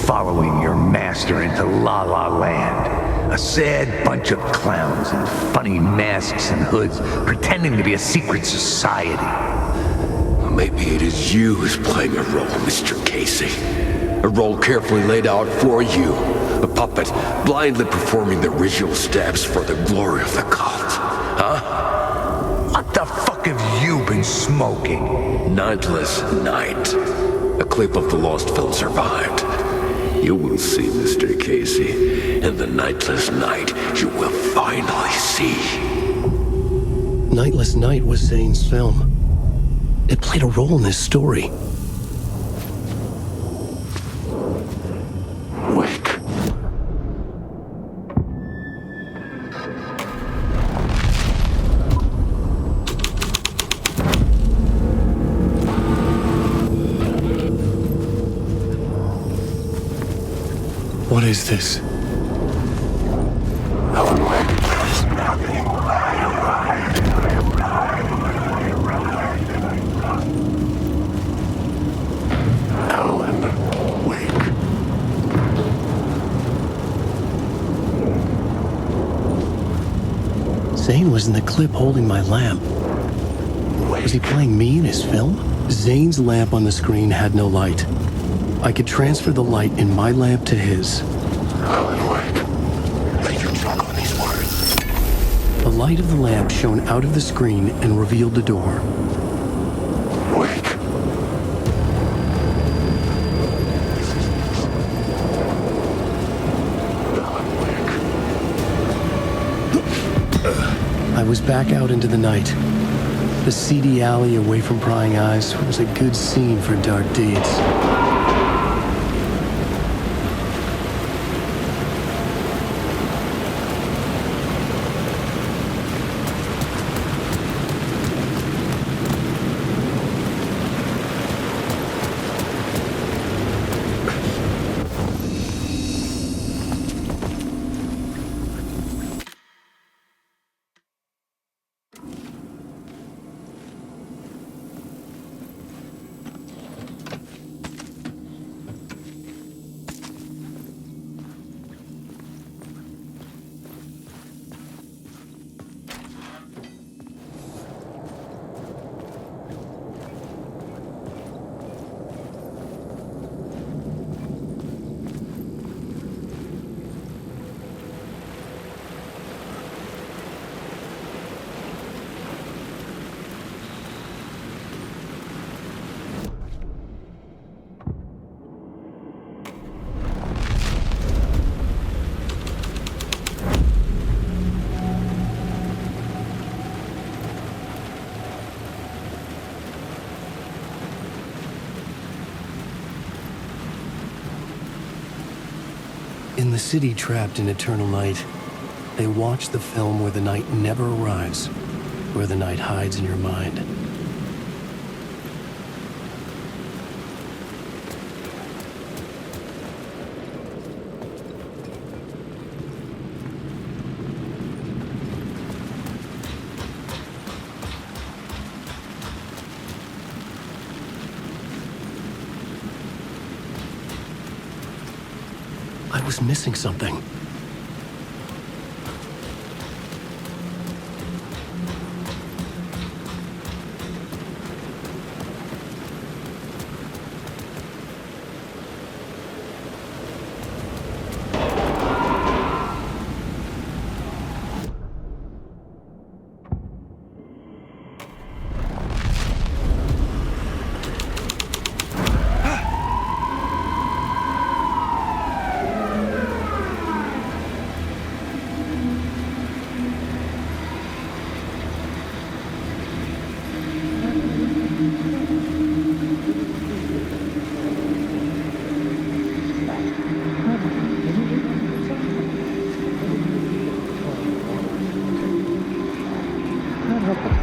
Following your master into La La Land. A sad bunch of clowns in funny masks and hoods, pretending to be a secret society. Maybe it is you who's playing a role, Mr. Casey. A role carefully laid out for you. A puppet, blindly performing the ritual steps for the glory of the cult. Huh? What the fuck have you been smoking? Nightless Night. A clip of the lost film survived. You will see, Mr. Casey. In the Nightless Night, you will finally see. Nightless Night was Zane's film. It played a role in this story. Wake. What is this? Alan Wake is nothing. Alan Wake. Zane was in the clip holding my lamp. Was he playing me in his film? Zane's lamp on the screen had no light. I could transfer the light in my lamp to his. Alan Wake. Let you choke on these words. The light of the lamp shone out of the screen and revealed the door. Wake. I was back out into the night. The seedy alley away from prying eyes was a good scene for dark deeds. In the city trapped in eternal night, they watch the film where the night never arrives, where the night hides in your mind. I was missing something.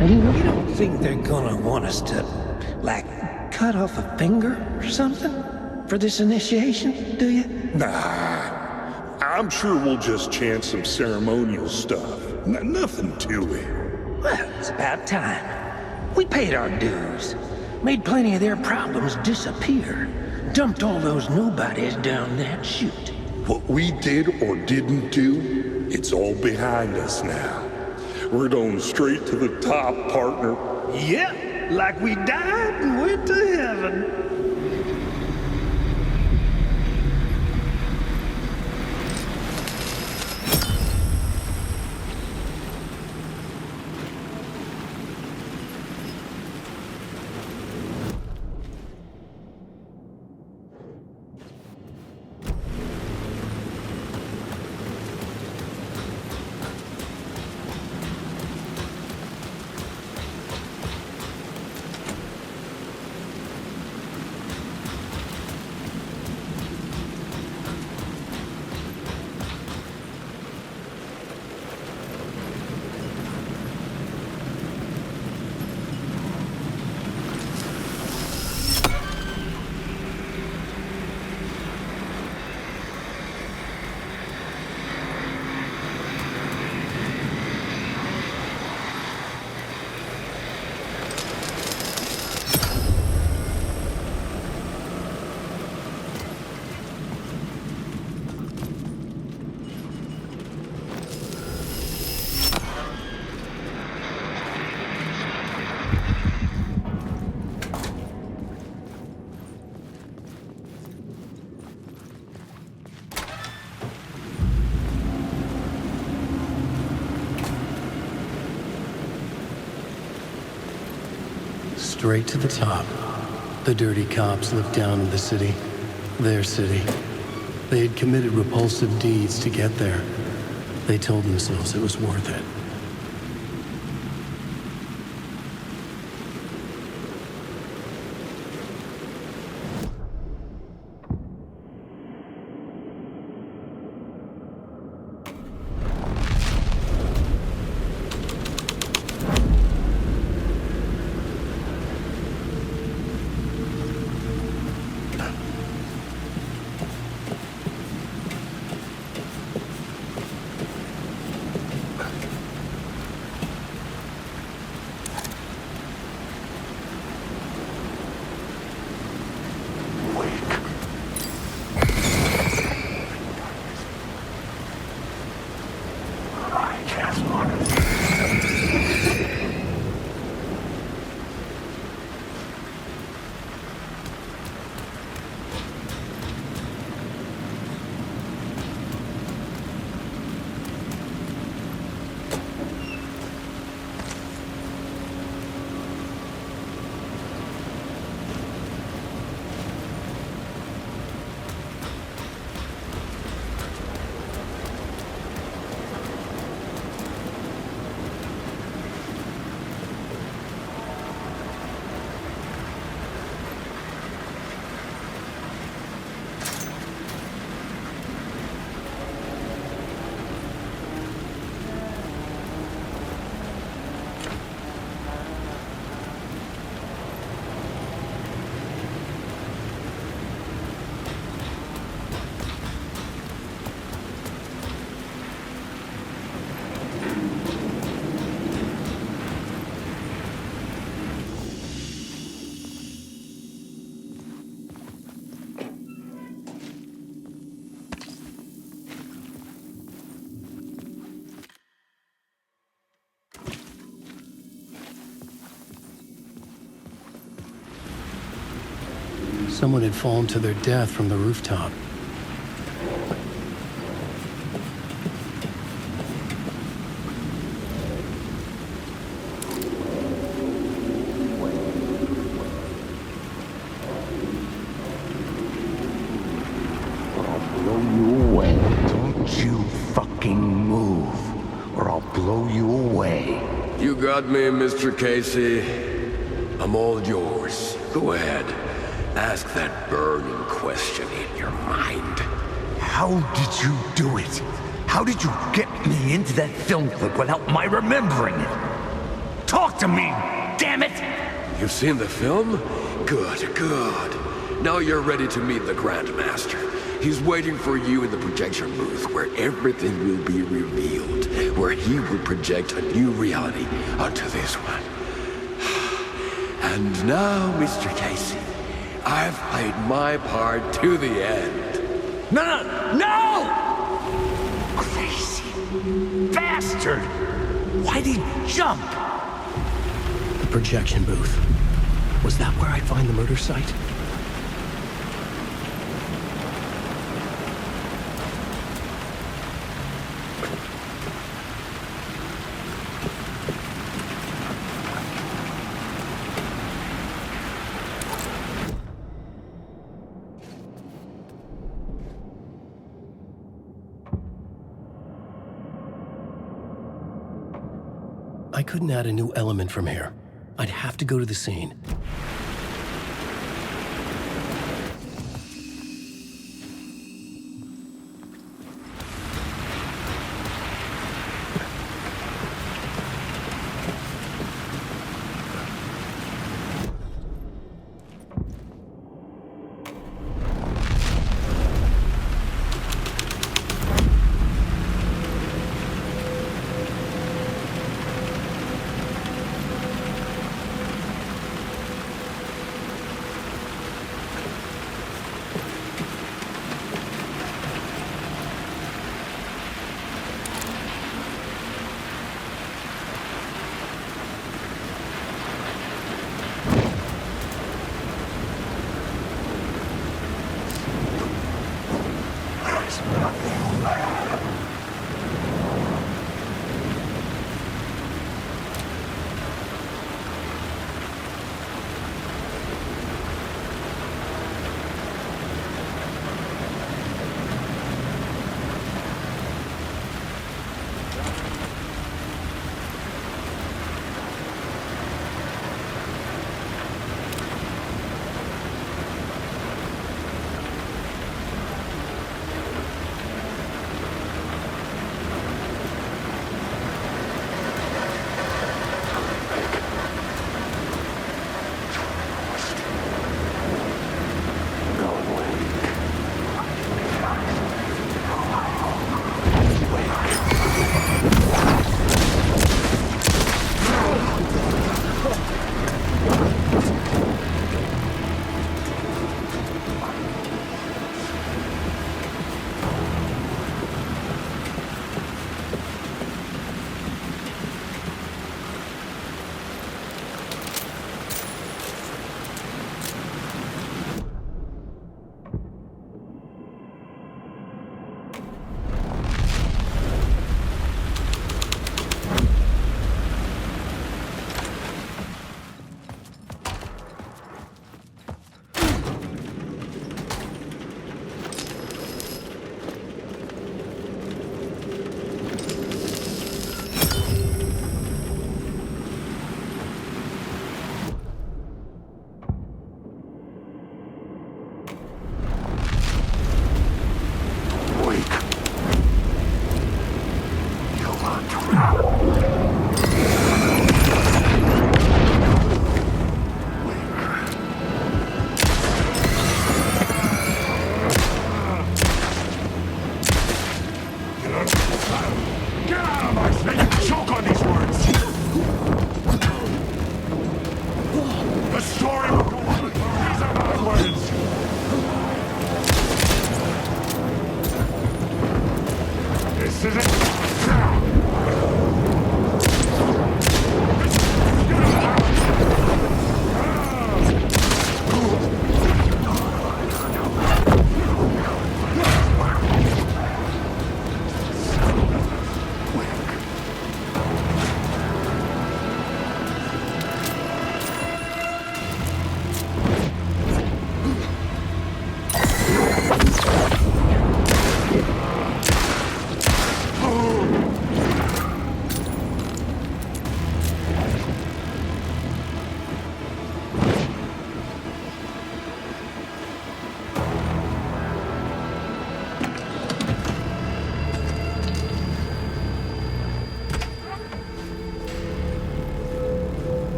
You don't think they're gonna want us to, like, cut off a finger or something for this initiation, do you? Nah. I'm sure we'll just chant some ceremonial stuff. Nothing to it. Well, it's about time. We paid our dues. Made plenty of their problems disappear. Dumped all those nobodies down that chute. What we did or didn't do, it's all behind us now. We're going straight to the top, partner. Yep, like we died and went to heaven. straight to the top. The dirty cops lived down in the city. Their city. They had committed repulsive deeds to get there. They told themselves it was worth it. Someone had fallen to their death from the rooftop. Blow you away. Don't you fucking move, or I'll blow you away. You got me, Mr. Casey. I'm all yours. Go ahead. Ask that burning question in your mind. How did you do it? How did you get me into that film clip without my remembering it? Talk to me, damn it! You've seen the film? Good, good. Now you're ready to meet the Grandmaster. He's waiting for you in the projection booth where everything will be revealed, where he will project a new reality onto this one. And now, Mr. Casey, I've played my part to the end. No! Crazy bastard! Why'd he jump? The projection booth. Was that where I'd find the murder site? I couldn't add a new element from here. I'd have to go to the scene. This is it.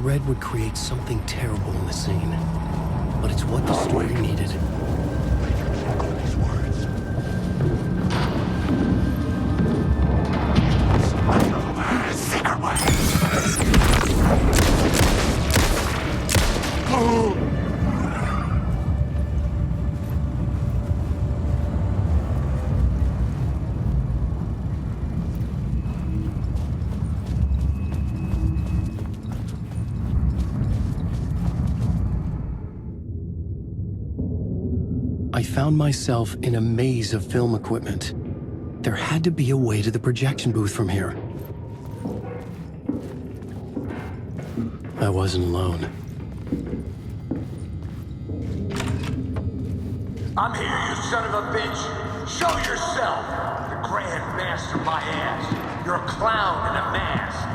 thread would create something terrible in the scene. But it's what the story needed. I found myself in a maze of film equipment. There had to be a way to the projection booth from here. I wasn't alone. I'm here, you son of a bitch. Show yourself. The Grand Master my ass. You're a clown in a mask.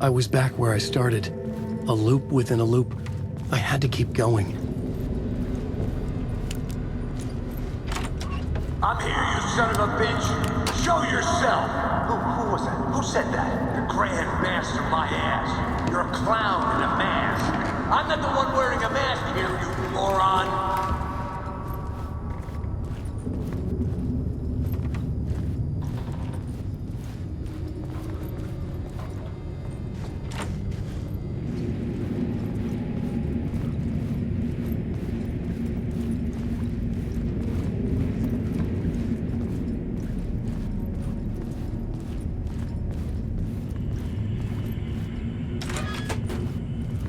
I was back where I started. A loop within a loop. I had to keep going. I'm here, you son of a bitch. Show yourself. Who was that? Who said that? The Grand Master my ass. You're a clown in a mask. I'm not the one wearing a mask here, you moron.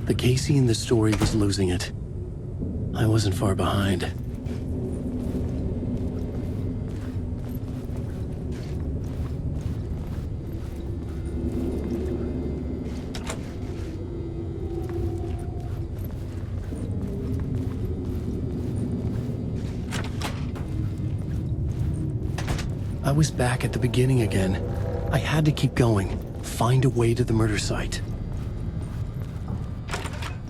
The Casey in the story was losing it. I wasn't far behind. I was back at the beginning again. I had to keep going, find a way to the murder site.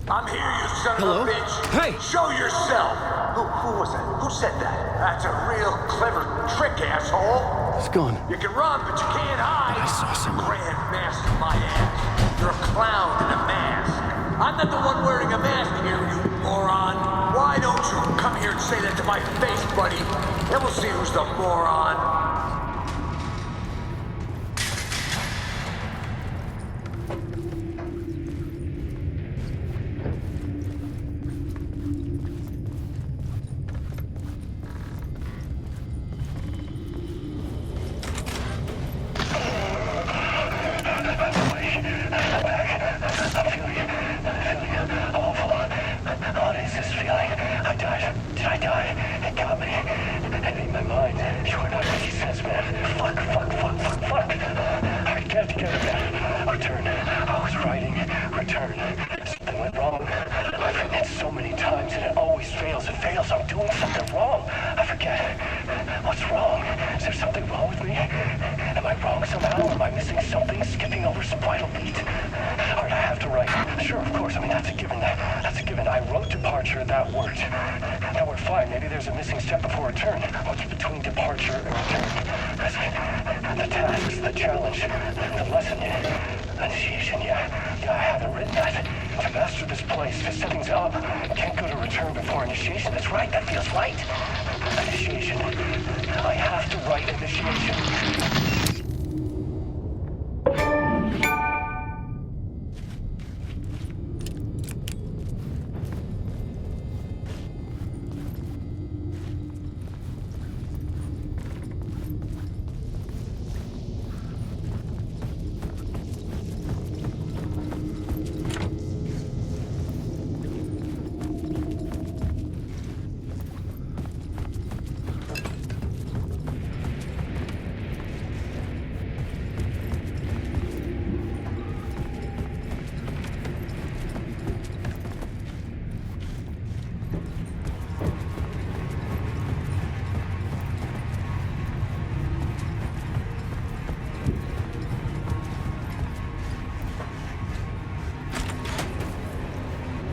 I'm here, you son of a bitch. Hey! Show yourself. Who was that? Who said that? That's a real clever trick, asshole. It's gone. You can run, but you can't hide. I saw someone. Grand Master my ass. You're a clown in a mask. I'm not the one wearing a mask here, you moron. Why don't you come here and say that to my face, buddy? Then we'll see who's the moron.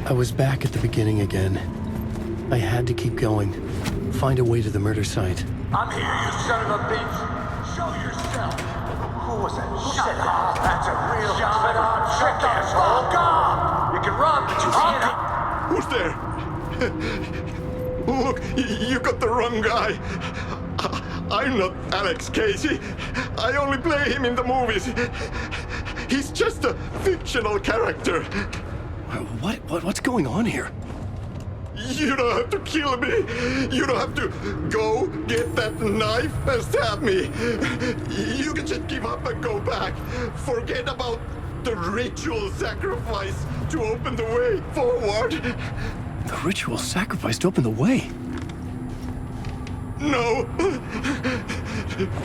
I was back at the beginning again. I had to keep going, find a way to the murder site. I'm here, you son of a bitch. Show yourself. Who was that? Who said that? That's a real clever trick, asshole. You can run, but you can't. Who's there? Look, you got the wrong guy. I'm not Alex Casey. I only play him in the movies. He's just a fictional character. What's going on here? You don't have to kill me. You don't have to go get that knife and stab me. You can just give up and go back. Forget about the ritual sacrifice to open the way forward. The ritual sacrifice to open the way? No.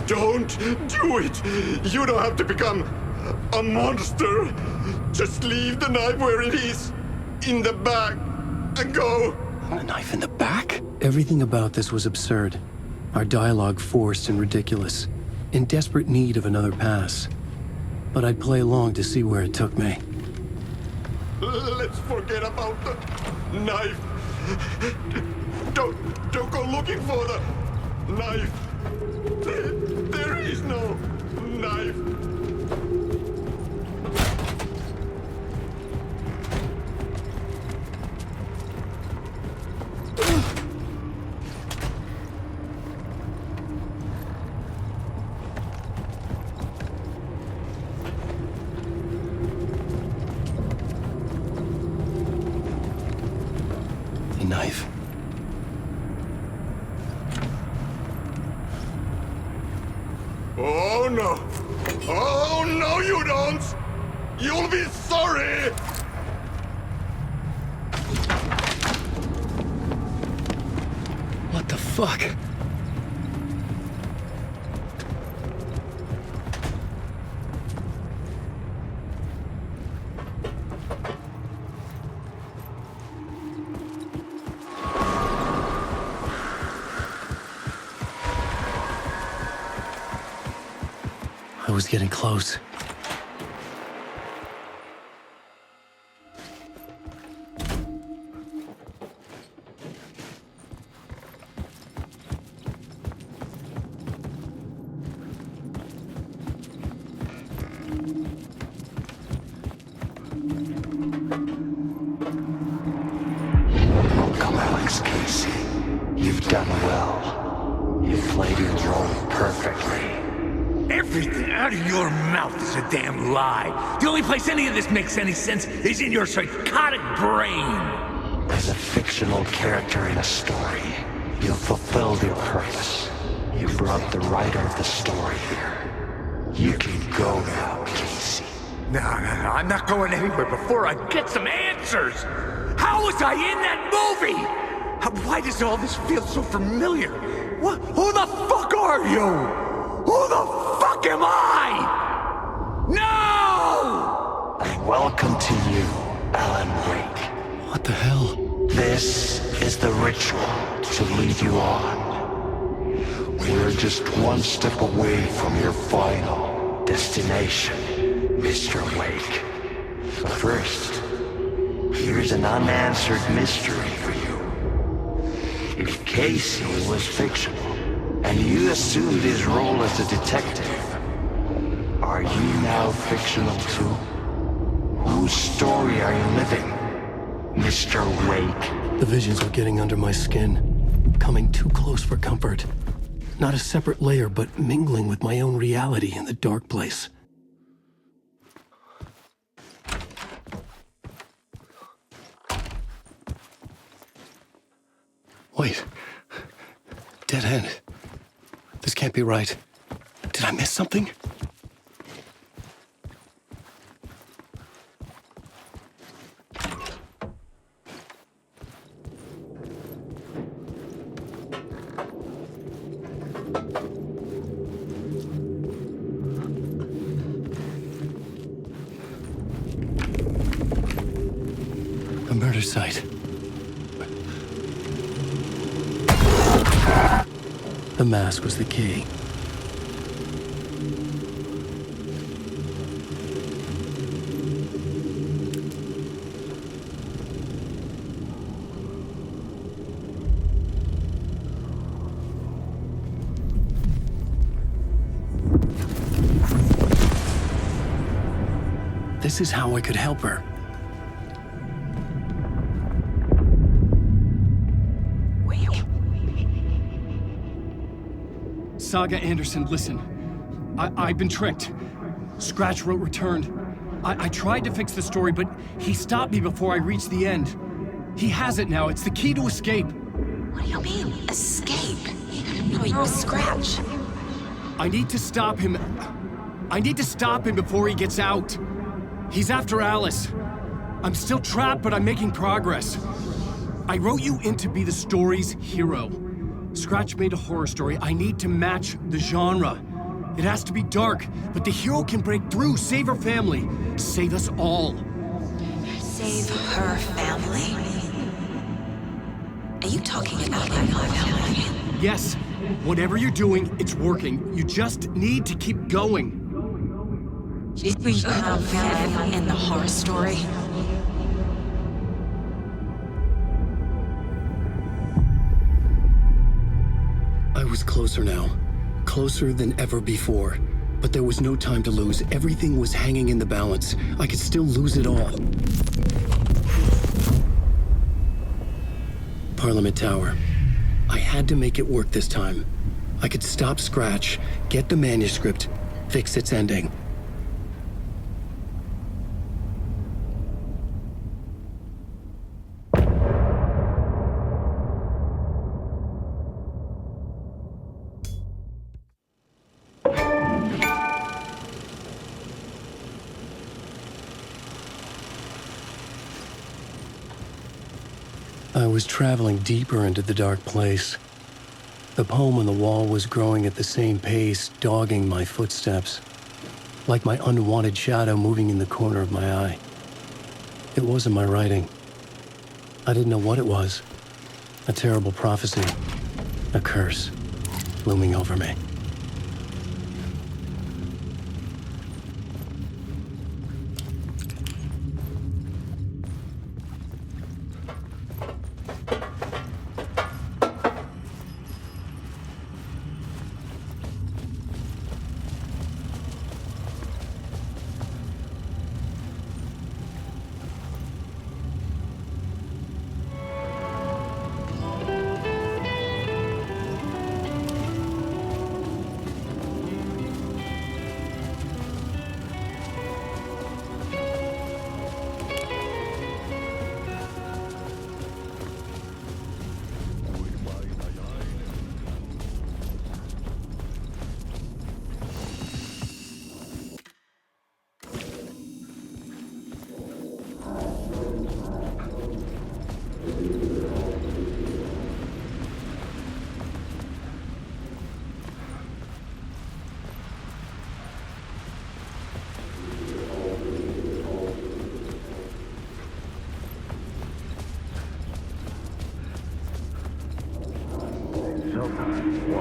Don't do it. You don't have to become a monster. Just leave the knife where it is, in the bag, and go. A knife in the back? Everything about this was absurd. Our dialogue forced and ridiculous. In desperate need of another pass. But I'd play along to see where it took me. Let's forget about the knife. Don't go looking for the knife. There is no knife. The knife. Oh no! Oh no, you don't! You'll be sorry! What the fuck? I was getting close. Welcome, Alex Casey. You've done well. You've played your role perfectly. Everything out of your mouth is a damn lie. The only place any of this makes any sense is in your psychotic brain. As a fictional character in a story, you fulfilled your purpose. You brought the writer of the story here. You can go now, Casey. No, I'm not going anywhere before I get some answers. How was I in that movie? Why does all this feel so familiar? What? Who the fuck are you? Who the fuck am I? No! And welcome to you, Alan Wake. What the hell? This is the ritual to lead you on. We're just one step away from your final destination, Mr. Wake. But first, here's an unanswered mystery for you. If Casey was fictional, and you assumed his role as a detective, are you now fictional too? Whose story are you living, Mr. Wake? The visions were getting under my skin, coming too close for comfort. Not a separate layer, but mingling with my own reality in the dark place. Wait. Dead end. This can't be right. Did I miss something? A murder site. The mask was the key. This is how I could help her. Saga Anderson, listen. I've been tricked. Scratch wrote returned. I tried to fix the story, but he stopped me before I reached the end. He has it now. It's the key to escape. What do you mean, escape? No, you're a Scratch. I need to stop him. I need to stop him before he gets out. He's after Alice. I'm still trapped, but I'm making progress. I wrote you in to be the story's hero. Scratch made a horror story. I need to match the genre. It has to be dark, but the hero can break through, save her family, save us all. Save her family? Are you talking about my family? Yes, whatever you're doing, it's working. You just need to keep going. You become fan in the horror story? I was closer now. Closer than ever before. But there was no time to lose. Everything was hanging in the balance. I could still lose it all. Parliament Tower. I had to make it work this time. I could stop Scratch, get the manuscript, fix its ending. I was traveling deeper into the dark place. The poem on the wall was growing at the same pace, dogging my footsteps, like my unwanted shadow moving in the corner of my eye. It wasn't my writing. I didn't know what it was. A terrible prophecy, a curse, looming over me.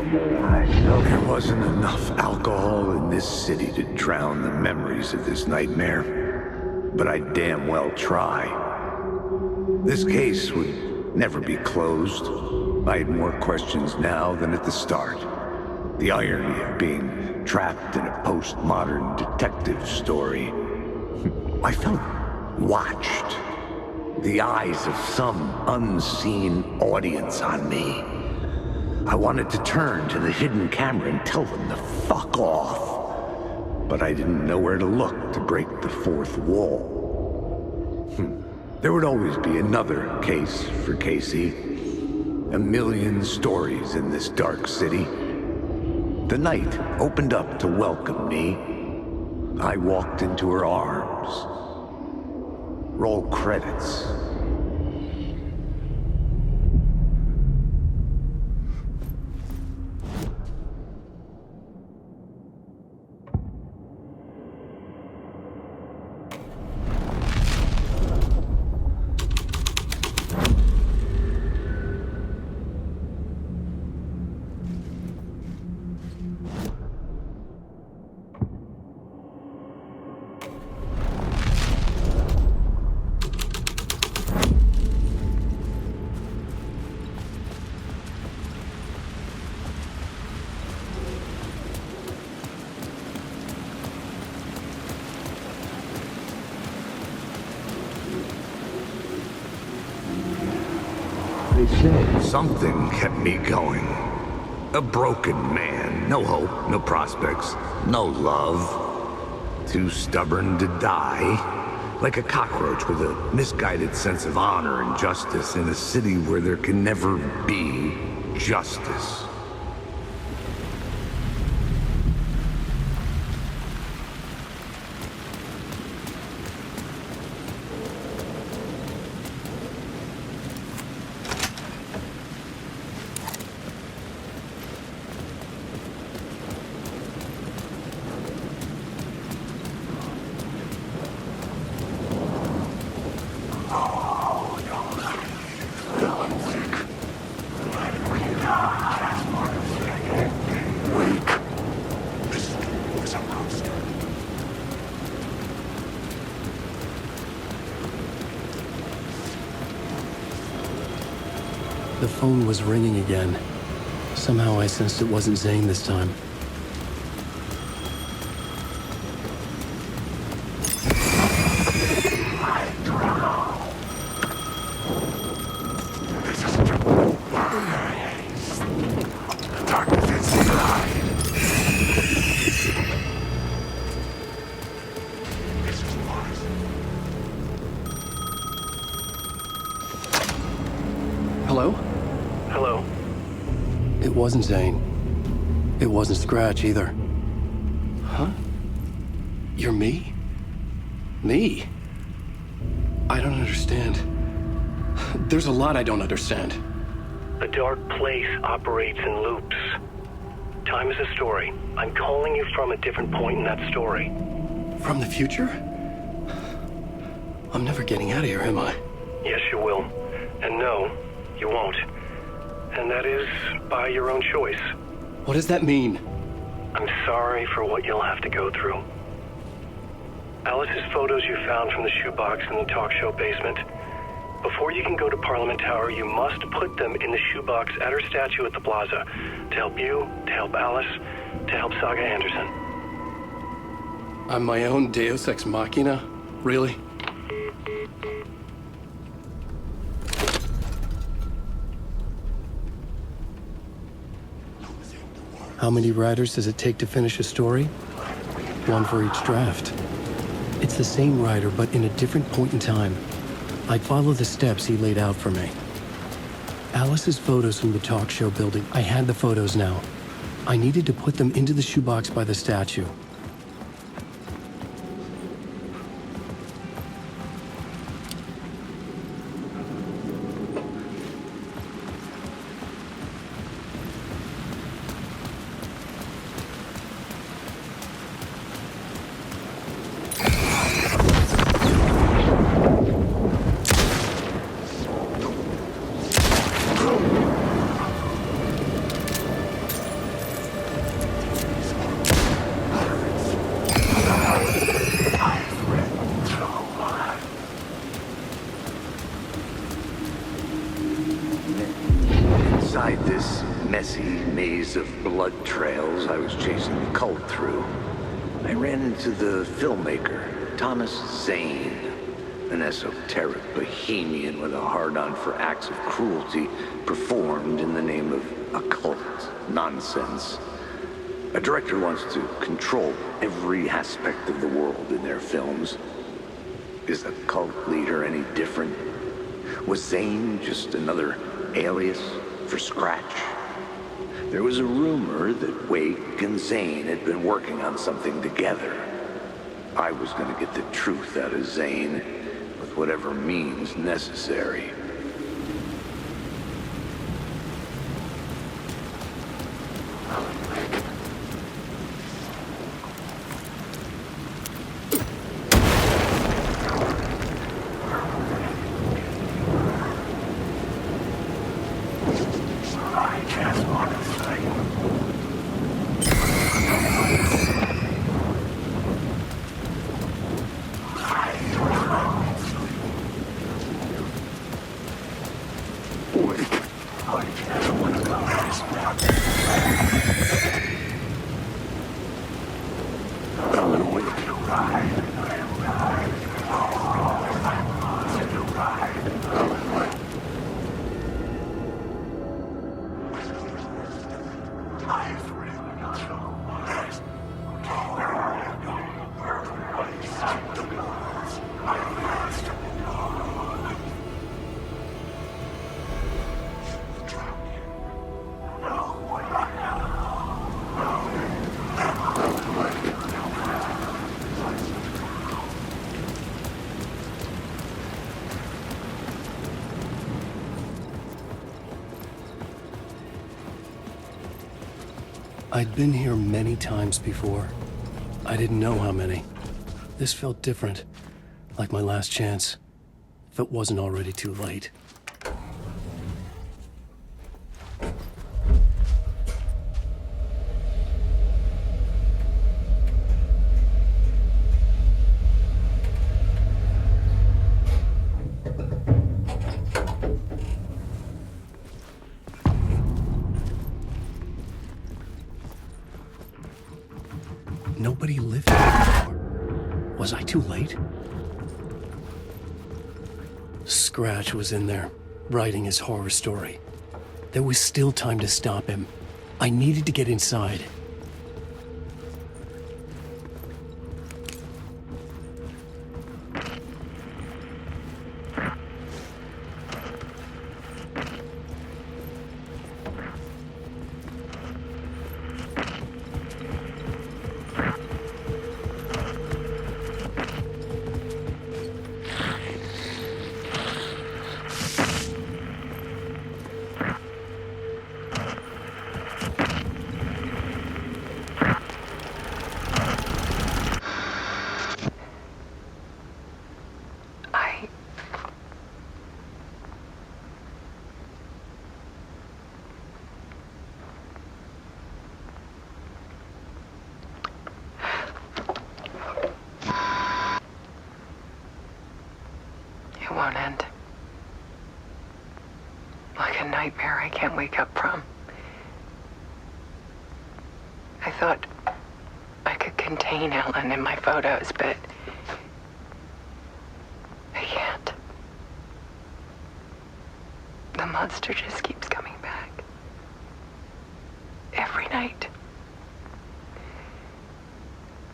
There wasn't enough alcohol in this city to drown the memories of this nightmare, but I'd damn well try. This case would never be closed. I had more questions now than at the start. The irony of being trapped in a postmodern detective story. I felt watched. The eyes of some unseen audience on me. I wanted to turn to the hidden camera and tell them to fuck off. But I didn't know where to look to break the fourth wall. There would always be another case for Casey. A million stories in this dark city. The night opened up to welcome me. I walked into her arms. Roll credits. they say. Something kept me going. A broken man. No hope, no prospects, no love. Too stubborn to die. Like a cockroach with a misguided sense of honor and justice in a city where there can never be justice. The phone was ringing again. Somehow I sensed it wasn't Zane this time. Hello? Hello? It wasn't Zane. It wasn't Scratch either. Huh? You're me? Me? I don't understand. There's a lot I don't understand. The dark place operates in loops. Time is a story. I'm calling you from a different point in that story. From the future? I'm never getting out of here, am I? Yes, you will. And no, you won't. And that is by your own choice. What does that mean? I'm sorry for what you'll have to go through. Alice's photos you found from the shoebox in the talk show basement. Before you can go to Parliament Tower, you must put them in the shoebox at her statue at the plaza. To help you, to help Alice, to help Saga Anderson. I'm my own Deus Ex Machina? Really? How many writers does it take to finish a story? One for each draft. It's the same writer, but in a different point in time. I'd follow the steps he laid out for me. Alice's photos from the talk show building. I had the photos now. I needed to put them into the shoebox by the statue. Inside this messy maze of blood trails I was chasing the cult through, I ran into the filmmaker, Thomas Zane, an esoteric bohemian with a hard-on for acts of cruelty performed in the name of occult nonsense. A director wants to control every aspect of the world in their films. Is the cult leader any different? Was Zane just another alias for Scratch? There was a rumor that Wake and Zane had been working on something together. I was going to get the truth out of Zane with whatever means necessary. I'd been here many times before. I didn't know how many. This felt different, like my last chance, if it wasn't already too late. Nobody lived here anymore. Was I too late? Scratch was in there, writing his horror story. There was still time to stop him. I needed to get inside. It won't end. Like a nightmare I can't wake up from. I thought I could contain Alan in my photos, but I can't. The monster just keeps coming back. Every night.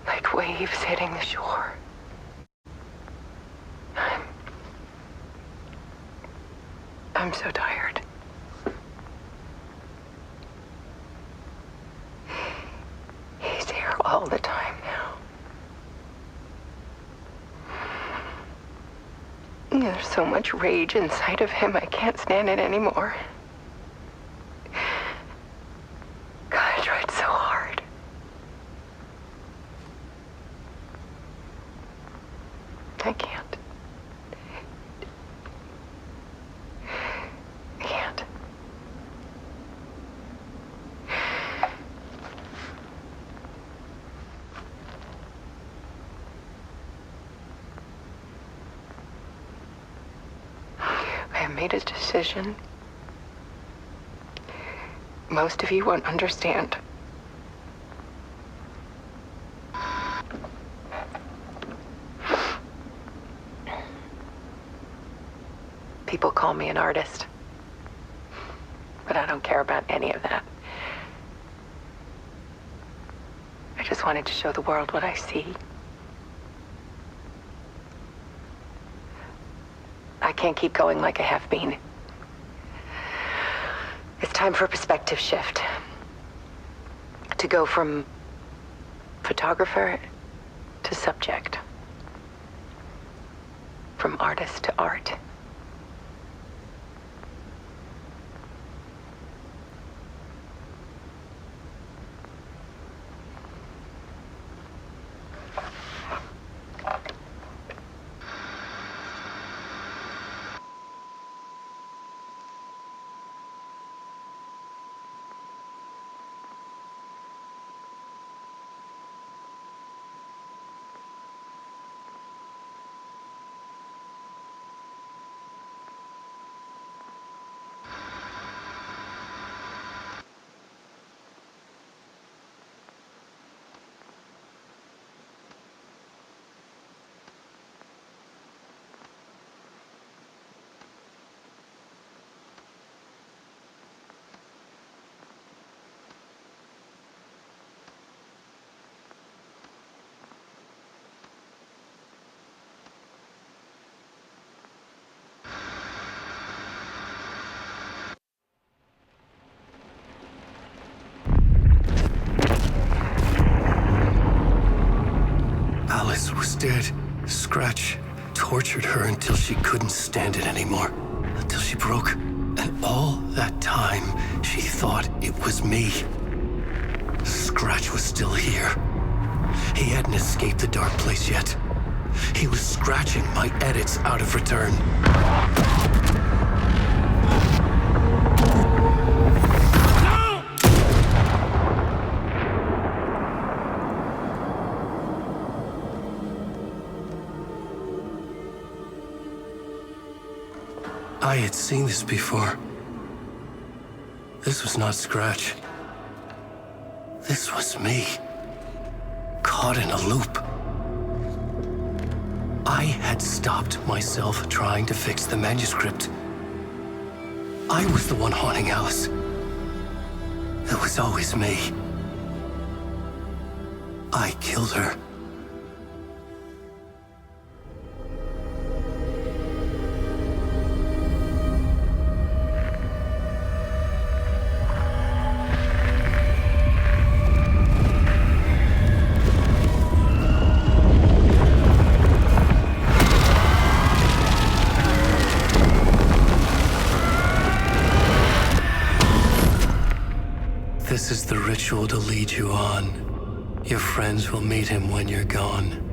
Like waves hitting the shore. I'm so tired. He's here all the time now. There's so much rage inside of him, I can't stand it anymore. God, I tried so hard. I can't. I made a decision. Most of you won't understand. People call me an artist, but I don't care about any of that. I just wanted to show the world what I see. I can't keep going like I have been. It's time for a perspective shift. To go from photographer to subject. From artist to art. Alice was dead. Scratch tortured her until she couldn't stand it anymore. Until she broke. And all that time, she thought it was me. Scratch was still here. He hadn't escaped the dark place yet. He was scratching my edits out of return. I had seen this before. This was not Scratch. This was me. Caught in a loop. I had stopped myself trying to fix the manuscript. I was the one haunting Alice. It was always me. I killed her. This is the ritual to lead you on. Your friends will meet him when you're gone.